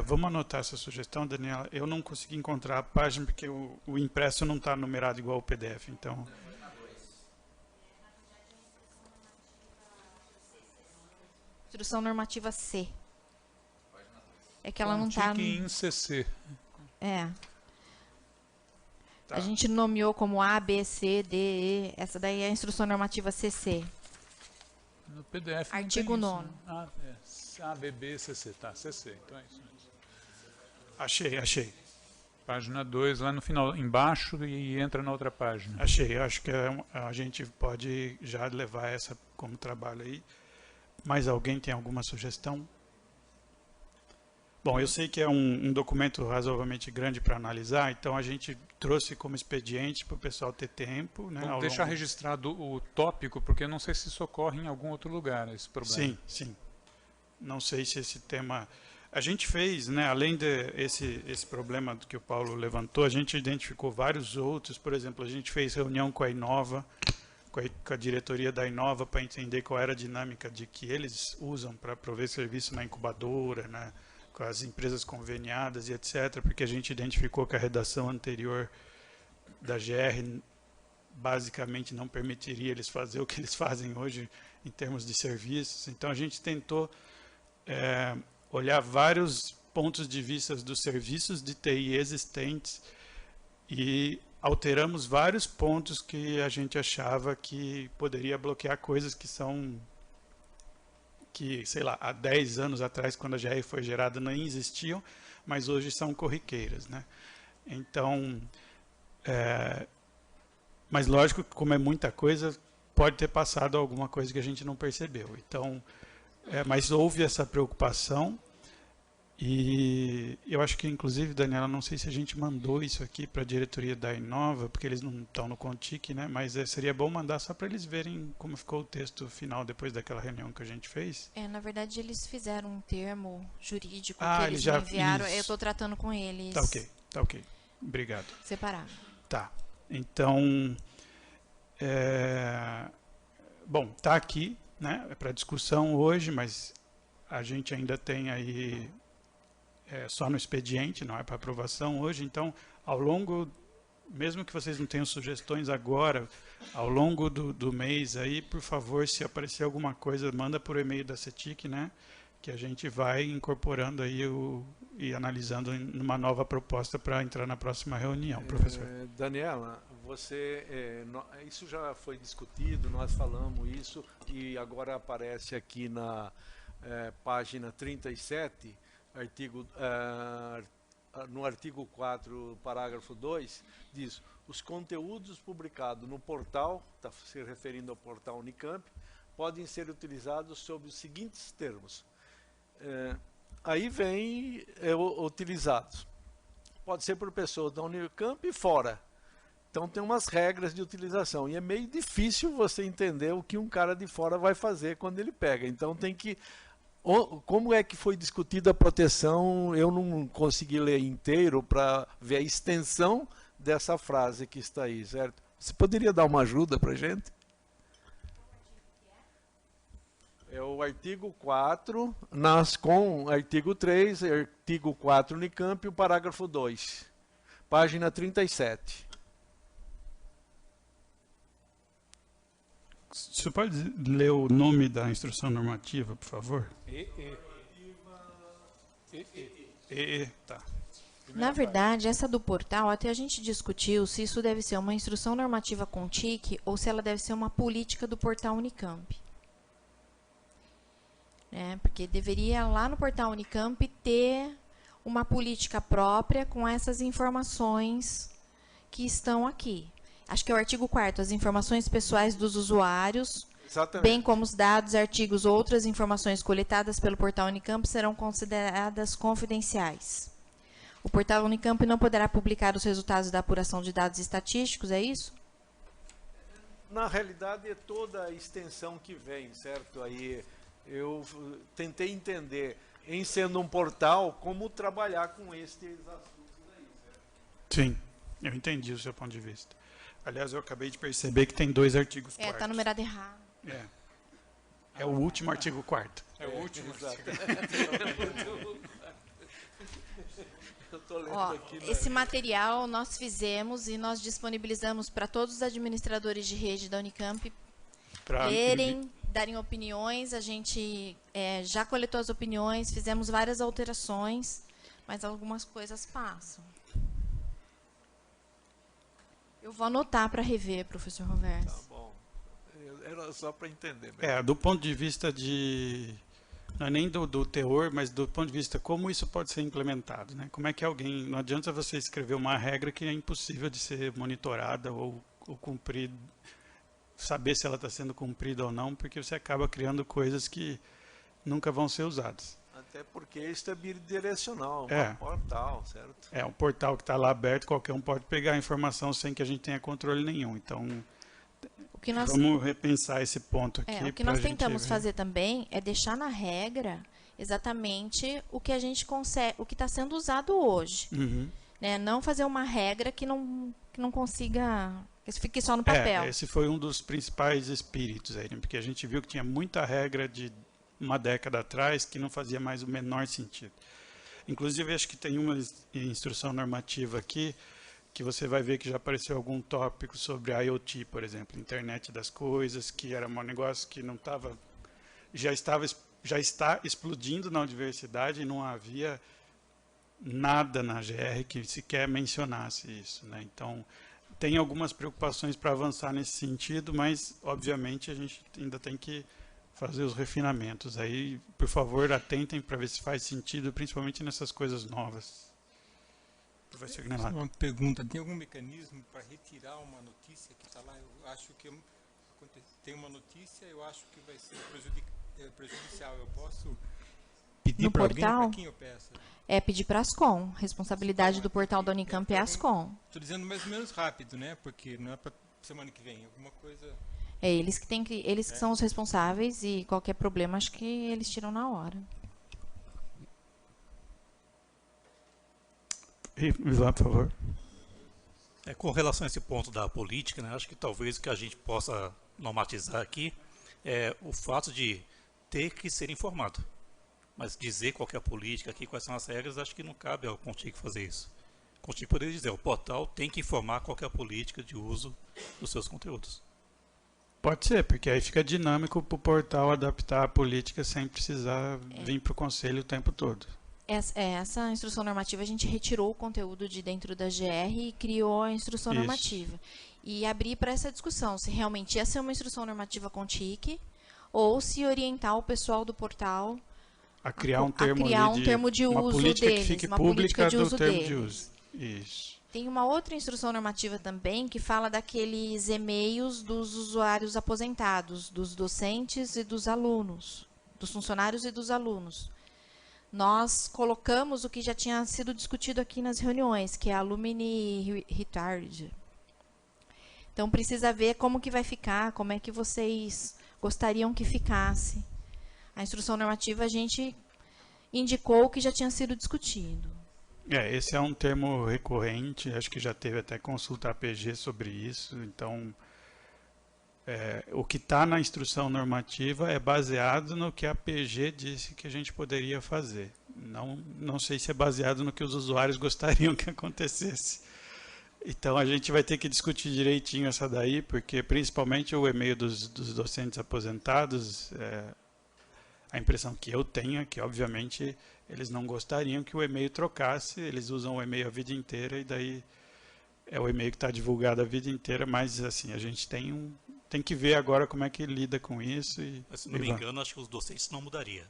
Vamos anotar essa sugestão, Daniela. Eu não consegui encontrar a página porque o impresso não está numerado igual ao PDF, então... Instrução normativa C. É que ela não está... em CC. Tá. A gente nomeou como A, B, C, D, E. Essa daí é a instrução normativa CC. No PDF Artigo 9º. A, B, B, CC. Tá, CC. Então é isso Achei. mesmo. Achei. Página 2, lá no final, embaixo, e entra na outra página. Achei. Acho que a gente pode já levar essa como trabalho aí. Mais alguém tem alguma sugestão? Bom, eu sei que é um documento razoavelmente grande para analisar, então a gente trouxe como expediente para o pessoal ter tempo. Né, vamos deixar registrado o tópico, porque eu não sei se isso ocorre em algum outro lugar, esse problema. Sim. Não sei se esse tema... A gente fez, né, além desse problema que o Paulo levantou, a gente identificou vários outros. Por exemplo, a gente fez reunião com a Inova, com a diretoria da Inova, para entender qual era a dinâmica de que eles usam para prover serviço na incubadora, né, com as empresas conveniadas e etc., porque a gente identificou que a redação anterior da GR basicamente não permitiria eles fazer o que eles fazem hoje em termos de serviços. Então a gente tentou olhar vários pontos de vista dos serviços de TI existentes e alteramos vários pontos que a gente achava que poderia bloquear coisas que sei lá, há 10 anos atrás, quando a GR foi gerada, não existiam, mas hoje são corriqueiras, né? Então, mas lógico que como é muita coisa, pode ter passado alguma coisa que a gente não percebeu. Então, mas houve essa preocupação. E eu acho que, inclusive, Daniela, não sei se a gente mandou isso aqui para a diretoria da Inova, porque eles não estão no CONTIC, né? Mas seria bom mandar só para eles verem como ficou o texto final depois daquela reunião que a gente fez. Na verdade, eles fizeram um termo jurídico que eles eles já me enviaram. isso. Eu estou tratando com eles. Tá ok. Obrigado. Separado. Tá. Então, bom, tá aqui, né? É para discussão hoje, mas a gente ainda tem aí... só no expediente, não é para aprovação hoje. Então, ao longo, mesmo que vocês não tenham sugestões agora, ao longo do mês aí, por favor, se aparecer alguma coisa, manda por e-mail da CETIC, né? Que a gente vai incorporando aí e analisando numa nova proposta para entrar na próxima reunião, professor. Daniela, isso já foi discutido, nós falamos isso, e agora aparece aqui na página 37, no artigo 4, parágrafo 2, diz: os conteúdos publicados no portal, está se referindo ao portal Unicamp, podem ser utilizados sob os seguintes termos. Aí vem utilizados. Pode ser por pessoas da Unicamp e fora. Então tem umas regras de utilização e é meio difícil você entender o que um cara de fora vai fazer quando ele pega. Então tem que... Como é que foi discutida a proteção? Eu não consegui ler inteiro para ver a extensão dessa frase que está aí, certo? Você poderia dar uma ajuda para a gente? É o artigo 4, com artigo 3, artigo 4 Unicamp e o parágrafo 2. Página 37. Você pode ler o nome da instrução normativa, por favor? Tá. Na verdade, essa do portal, até a gente discutiu se isso deve ser uma instrução normativa com TIC ou se ela deve ser uma política do portal Unicamp. Porque deveria lá no portal Unicamp ter uma política própria com essas informações que estão aqui. Acho que é o artigo 4º, as informações pessoais dos usuários, Exatamente. bem como os dados, artigos ou outras informações coletadas pelo portal Unicamp serão consideradas confidenciais. O portal Unicamp não poderá publicar os resultados da apuração de dados estatísticos, é isso? Na realidade, é toda a extensão que vem, certo? Aí eu tentei entender, em sendo um portal, como trabalhar com estes assuntos aí, certo? Sim, eu entendi o seu ponto de vista. Aliás, eu acabei de perceber que tem 2 artigos 4º. Está numerado errado. É o último artigo 4º. É o último, exato. Eu tô lendo aqui, né? Esse material nós fizemos e nós disponibilizamos para todos os administradores de rede da Unicamp lerem, darem opiniões. A gente já coletou as opiniões, fizemos várias alterações, mas algumas coisas passam. Eu vou anotar para rever, professor Roverso. Tá bom. Era só para entender. Do ponto de vista de... Não é nem do teor, mas do ponto de vista como isso pode ser implementado, né? Como é que alguém... Não adianta você escrever uma regra que é impossível de ser monitorada ou cumprir, saber se ela está sendo cumprida ou não, porque você acaba criando coisas que nunca vão ser usadas. Até porque isso é bidirecional, um portal, certo? É um portal que está lá aberto, qualquer um pode pegar a informação sem que a gente tenha controle nenhum. Então, vamos repensar esse ponto aqui. O que nós tentamos fazer também é deixar na regra exatamente o que a gente consegue, o que está sendo usado hoje. Uhum. Não fazer uma regra que não consiga, que fique só no papel. Esse foi um dos principais espíritos aí, porque a gente viu que tinha muita regra de uma década atrás que não fazia mais o menor sentido. Inclusive, acho que tem uma instrução normativa aqui que você vai ver que já apareceu algum tópico sobre IoT, por exemplo, Internet das Coisas, que era um negócio que não estava, já está explodindo na universidade e não havia nada na GR que sequer mencionasse isso, né? Então, tem algumas preocupações para avançar nesse sentido, mas, obviamente, a gente ainda tem que fazer os refinamentos. Aí, por favor, atentem para ver se faz sentido, principalmente nessas coisas novas. Professor Gnelato. Uma pergunta, tem algum mecanismo para retirar uma notícia que está lá? Eu acho que tem uma notícia, eu acho que vai ser prejudicial. Eu posso pedir para alguém? Para quem eu peço? Pedir para a Ascom. Responsabilidade do portal da Unicamp é a Ascom. Estou dizendo mais ou menos rápido, né? Porque não é para semana que vem. Alguma coisa... Eles que são os responsáveis e qualquer problema, acho que eles tiram na hora. Ivan, por favor. Com relação a esse ponto da política, né, acho que talvez o que a gente possa normatizar aqui é o fato de ter que ser informado. Mas dizer qual que é a política aqui, quais são as regras, acho que não cabe ao CONTIC fazer isso. O CONTIC poderia dizer, o portal tem que informar qual que é a política de uso dos seus conteúdos. Pode ser, porque aí fica dinâmico para o portal adaptar a política sem precisar vir para o conselho o tempo todo. Essa instrução normativa, a gente retirou o conteúdo de dentro da GR e criou a instrução normativa. E abrir para essa discussão, se realmente ia ser uma instrução normativa com TIC, ou se orientar o pessoal do portal a criar um termo, de uso deles, uma política de uso deles. Isso. Tem uma outra instrução normativa também que fala daqueles e-mails dos usuários aposentados, dos docentes e dos alunos, dos funcionários e dos alunos. Nós colocamos o que já tinha sido discutido aqui nas reuniões, que é a Alumni Retard. Então precisa ver como que vai ficar, como é que vocês gostariam que ficasse. A instrução normativa a gente indicou o que já tinha sido discutido. Esse é um termo recorrente, acho que já teve até consulta APG sobre isso, então o que está na instrução normativa é baseado no que a APG disse que a gente poderia fazer. Não sei se é baseado no que os usuários gostariam que acontecesse. Então a gente vai ter que discutir direitinho essa daí, porque principalmente o e-mail dos docentes aposentados, a impressão que eu tenho é que obviamente eles não gostariam que o e-mail trocasse, eles usam o e-mail a vida inteira e daí é o e-mail que está divulgado a vida inteira, mas assim, a gente tem que ver agora como é que lida com isso. Mas, se não me engano, acho que os docentes não mudaria.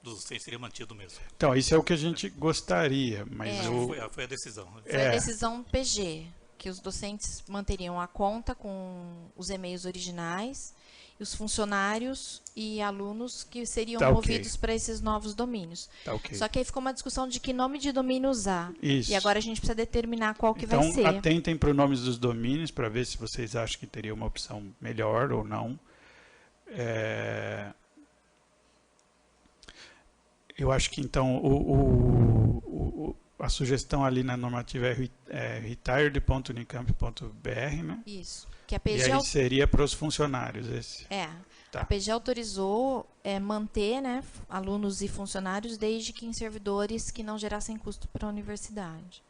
Os docentes seria mantido mesmo. Então, isso é o que a gente gostaria, mas foi a decisão. Foi a decisão PG, que os docentes manteriam a conta com os e-mails originais e os funcionários e alunos que seriam movidos para esses novos domínios. Só que aí ficou uma discussão de que nome de domínio usar. Isso. E agora a gente precisa determinar qual que vai ser. Então, atentem para os nomes dos domínios para ver se vocês acham que teria uma opção melhor ou não. Eu acho que, então, a sugestão ali na normativa é retired.unicamp.br, né? Isso. Que a PG e aí seria para os funcionários esse. A PG autorizou manter, né, alunos e funcionários desde que em servidores que não gerassem custo para a universidade.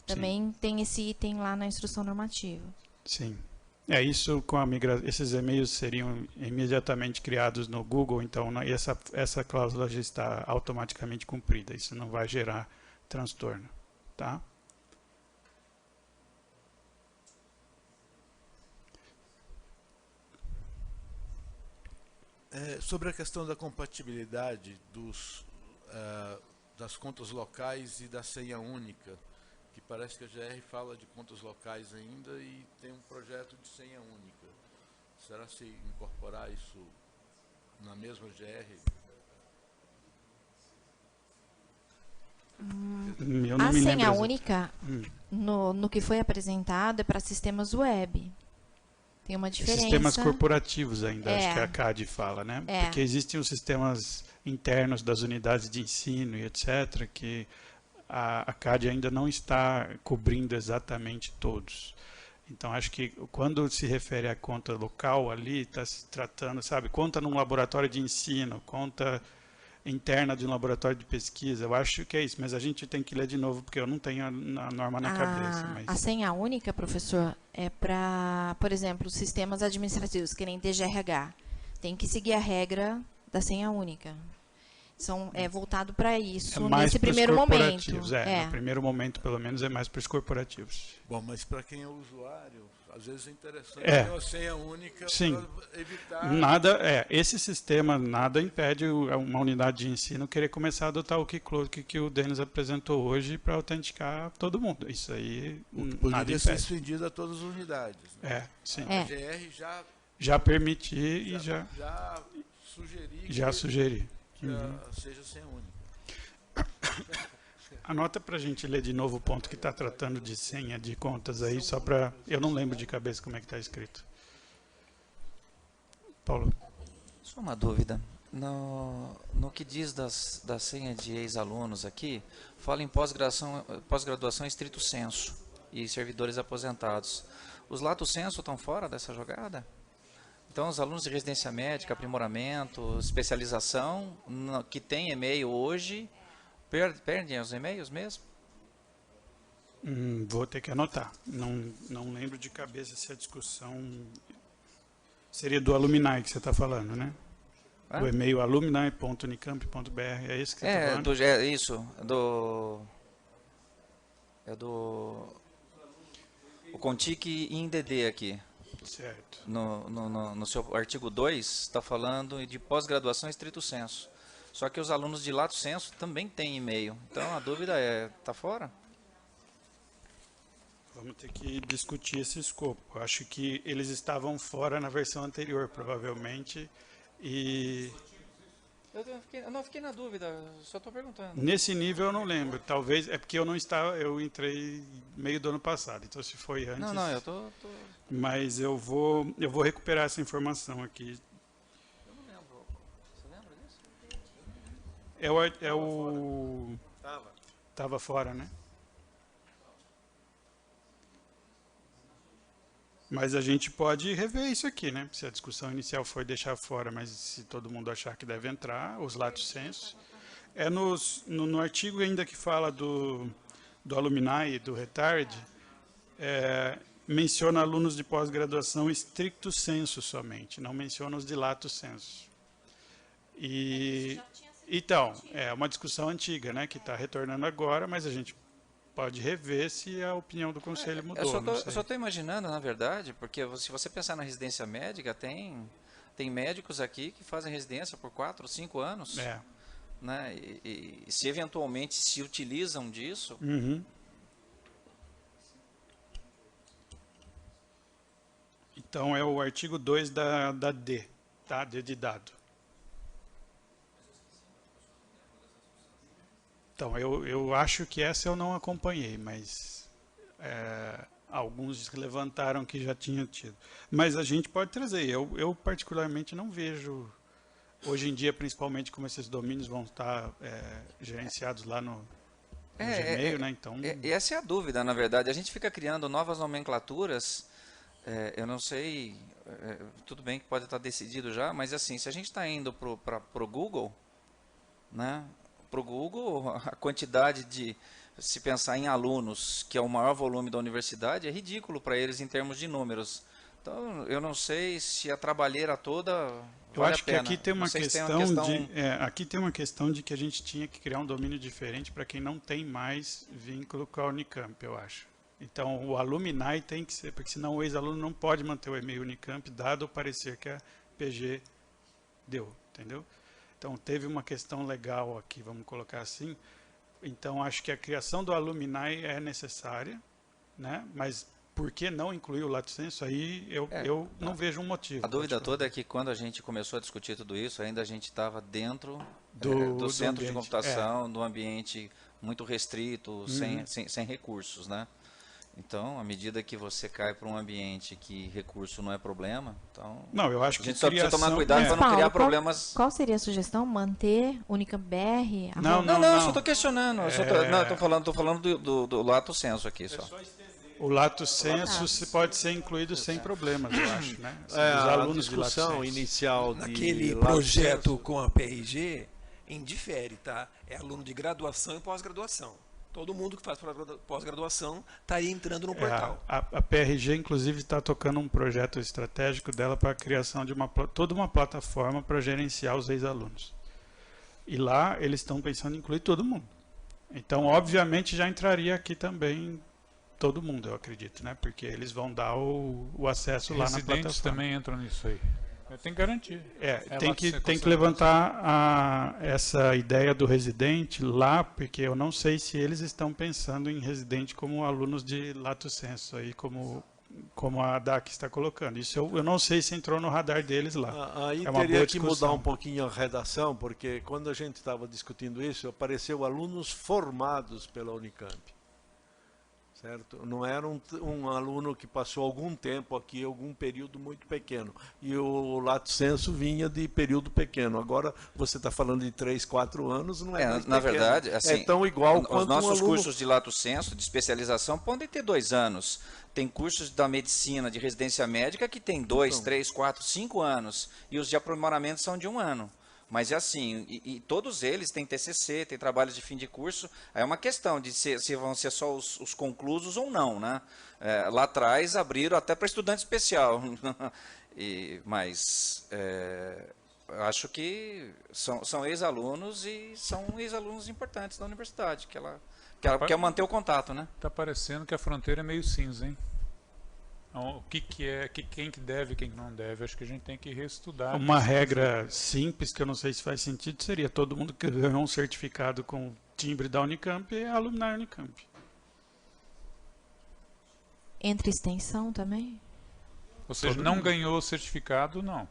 Também tem esse item lá na instrução normativa. Sim. Isso com esses e-mails seriam imediatamente criados no Google, então essa cláusula já está automaticamente cumprida. Isso não vai gerar transtorno, tá? Sobre a questão da compatibilidade das contas locais e da senha única, que parece que a GR fala de contas locais ainda e tem um projeto de senha única. Será se incorporar isso na mesma GR? A senha única, no que foi apresentado, é para sistemas web. Tem uma diferença. Sistemas corporativos ainda, acho que a CAD fala, né? Porque existem os sistemas internos das unidades de ensino e etc., que a CAD ainda não está cobrindo exatamente todos. Então, acho que quando se refere à conta local ali, está se tratando, sabe, conta num laboratório de ensino, conta interna de um laboratório de pesquisa, eu acho que é isso, mas a gente tem que ler de novo, porque eu não tenho a norma na cabeça. Mas... A senha única, professor, é para, por exemplo, sistemas administrativos, que nem DGRH. Tem que seguir a regra da senha única. É voltado para isso nesse primeiro momento. No primeiro momento, pelo menos, é mais para os corporativos. Bom, mas para quem é usuário, às vezes é interessante ter uma senha única para evitar... Esse sistema nada impede uma unidade de ensino querer começar a adotar o que o Denis apresentou hoje para autenticar todo mundo. Isso aí poderia ser estendido a todas as unidades. Né? Sim. A GR já permitir e já sugerir. Seja senha única. Anota para a gente ler de novo o ponto que está tratando de senha de contas aí, só para... Eu não lembro de cabeça como é que está escrito. Paulo. Só uma dúvida. No que diz da senha de ex-alunos aqui, fala em pós-graduação estrito sensu e servidores aposentados. Os lato sensu estão fora dessa jogada? Então, os alunos de residência médica, aprimoramento, especialização, que tem e-mail hoje, perdem os e-mails mesmo? Vou ter que anotar. Não lembro de cabeça se a discussão seria do Alumni que você está falando, né? O e-mail alumni.unicamp.br, é esse que você está falando? Isso. O Contic INDD aqui. Certo. No seu artigo 2, está falando de pós-graduação estrito sensu. Só que os alunos de lato sensu também têm e-mail. Então, a dúvida está fora? Vamos ter que discutir esse escopo. Eu acho que eles estavam fora na versão anterior, provavelmente. Eu não fiquei na dúvida, só estou perguntando. Nesse nível eu não lembro. Talvez, é porque eu não estava, eu entrei meio do ano passado, então se foi antes... Não, eu tô... Mas eu vou recuperar essa informação aqui. Eu não lembro. Você lembra disso? Tava fora, né? Mas a gente pode rever isso aqui, né? Se a discussão inicial foi deixar fora, mas se todo mundo achar que deve entrar, os lato sensu. É no artigo ainda que fala do alumni e do retard, menciona alunos de pós-graduação stricto sensu somente, não menciona os de lato sensu. Então, é uma discussão antiga, né? Que está retornando agora, mas a gente pode rever se a opinião do conselho mudou. Eu só estou imaginando, na verdade, porque se você pensar na residência médica, tem médicos aqui que fazem residência por 4 ou 5 anos. Né? E se eventualmente se utilizam disso... Então é o artigo 2 da D, tá? D de dado. Então, eu acho que essa eu não acompanhei, mas alguns levantaram que já tinham tido. Mas a gente pode trazer. Eu particularmente não vejo, hoje em dia, principalmente como esses domínios vão estar gerenciados lá no Gmail, né? Então... essa é a dúvida, na verdade. A gente fica criando novas nomenclaturas, eu não sei, tudo bem que pode estar decidido já, mas assim, se a gente está indo para o Google, né? Para o Google, a quantidade de, se pensar em alunos, que é o maior volume da universidade, é ridículo para eles em termos de números. Então, eu não sei se a trabalheira toda eu vale acho a pena. Que aqui tem uma aqui tem uma questão de que a gente tinha que criar um domínio diferente para quem não tem mais vínculo com a Unicamp, eu acho. Então, o alumni tem que ser, porque senão o ex-aluno não pode manter o e-mail Unicamp, dado o parecer que a PG deu, entendeu? Então, teve uma questão legal aqui, vamos colocar assim. Então, acho que a criação do alumni é necessária, né? Mas por que não incluir o lato sensu? Aí eu não vejo um motivo. A dúvida toda é que quando a gente começou a discutir tudo isso, ainda a gente estava dentro do centro de computação, do ambiente muito restrito, sem recursos, né? Então, à medida que você cai para um ambiente que recurso não é problema, então não, eu acho a gente só precisa tomar cuidado para não criar problemas. Qual seria a sugestão? Manter Unicamp BR? Não, eu só estou questionando. Estou falando do lato sensu aqui só. O lato sensu se pode ser incluído sem problemas, eu acho, né? Os alunos a discussão inicial naquele projeto com a PRG indifere, tá? É aluno de graduação e pós-graduação. Todo mundo que faz pós-graduação está aí entrando no portal. A PRG, inclusive, está tocando um projeto estratégico dela para a criação de toda uma plataforma para gerenciar os ex-alunos. E lá eles estão pensando em incluir todo mundo. Então, obviamente, já entraria aqui também todo mundo, eu acredito, né? Porque eles vão dar o acesso lá na plataforma. Residentes também entram nisso aí. Tem que garantir. Tem que levantar essa ideia do residente lá, porque eu não sei se eles estão pensando em residente como alunos de lato sensu, aí, como a DAC está colocando. Isso eu não sei se entrou no radar deles lá. Aí teria que mudar um pouquinho a redação, porque quando a gente estava discutindo isso, apareceu alunos formados pela Unicamp. Certo? Não era um aluno que passou algum tempo aqui, algum período muito pequeno. E o lato sensu vinha de período pequeno. Agora você está falando de 3, 4 anos, não é mais na pequeno. Verdade, assim, é tão igual quanto os nossos aluno... cursos de lato sensu, de especialização, podem ter 2 anos. Tem cursos da medicina, de residência médica, que tem 2, 3, 4, 5 anos. E os de aprimoramento são de 1 ano. Mas é assim, e todos eles têm TCC, têm trabalhos de fim de curso. É uma questão de se vão ser só os conclusos ou não, né? Lá atrás abriram até para estudante especial. Mas acho que são ex-alunos e são ex-alunos importantes da universidade, que ela quer manter o contato, né? Está parecendo que a fronteira é meio cinza, hein? O que é, quem que deve e quem que não deve, acho que a gente tem que reestudar. Uma regra simples, que eu não sei se faz sentido, seria todo mundo que ganhou um certificado com timbre da Unicamp é aluno da Unicamp. Entre extensão também? Ou seja, não ganhou o certificado, não.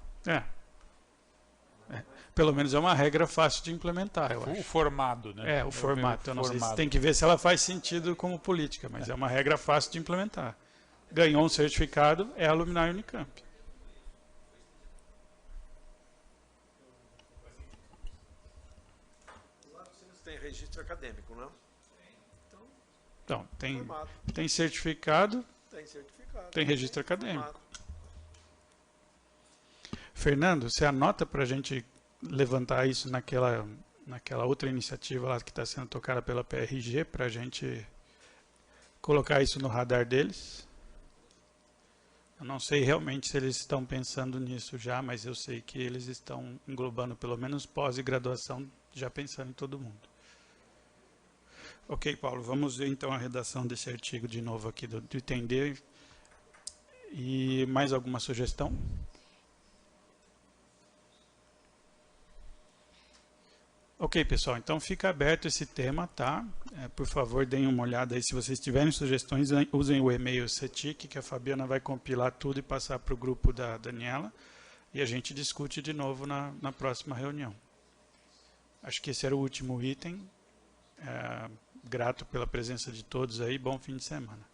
Pelo menos é uma regra fácil de implementar, eu acho. O formado, né? O formato. Eu não sei se tem que ver se ela faz sentido como política, mas é uma regra fácil de implementar. Ganhou um certificado, é alumni Unicamp. Lá vocês têm registro acadêmico, não? Então, tem certificado, tem registro acadêmico. Formado. Fernando, você anota para a gente levantar isso naquela outra iniciativa lá que está sendo tocada pela PRG, para a gente colocar isso no radar deles? Eu não sei realmente se eles estão pensando nisso já, mas eu sei que eles estão englobando pelo menos pós e graduação, já pensando em todo mundo. Ok, Paulo, vamos ver então a redação desse artigo de novo aqui do Entender. E mais alguma sugestão? Ok, pessoal, então fica aberto esse tema, tá? Por favor, deem uma olhada aí. Se vocês tiverem sugestões, usem o e-mail CETIC, que a Fabiana vai compilar tudo e passar para o grupo da Daniela. E a gente discute de novo na próxima reunião. Acho que esse era o último item. Grato pela presença de todos aí. Bom fim de semana.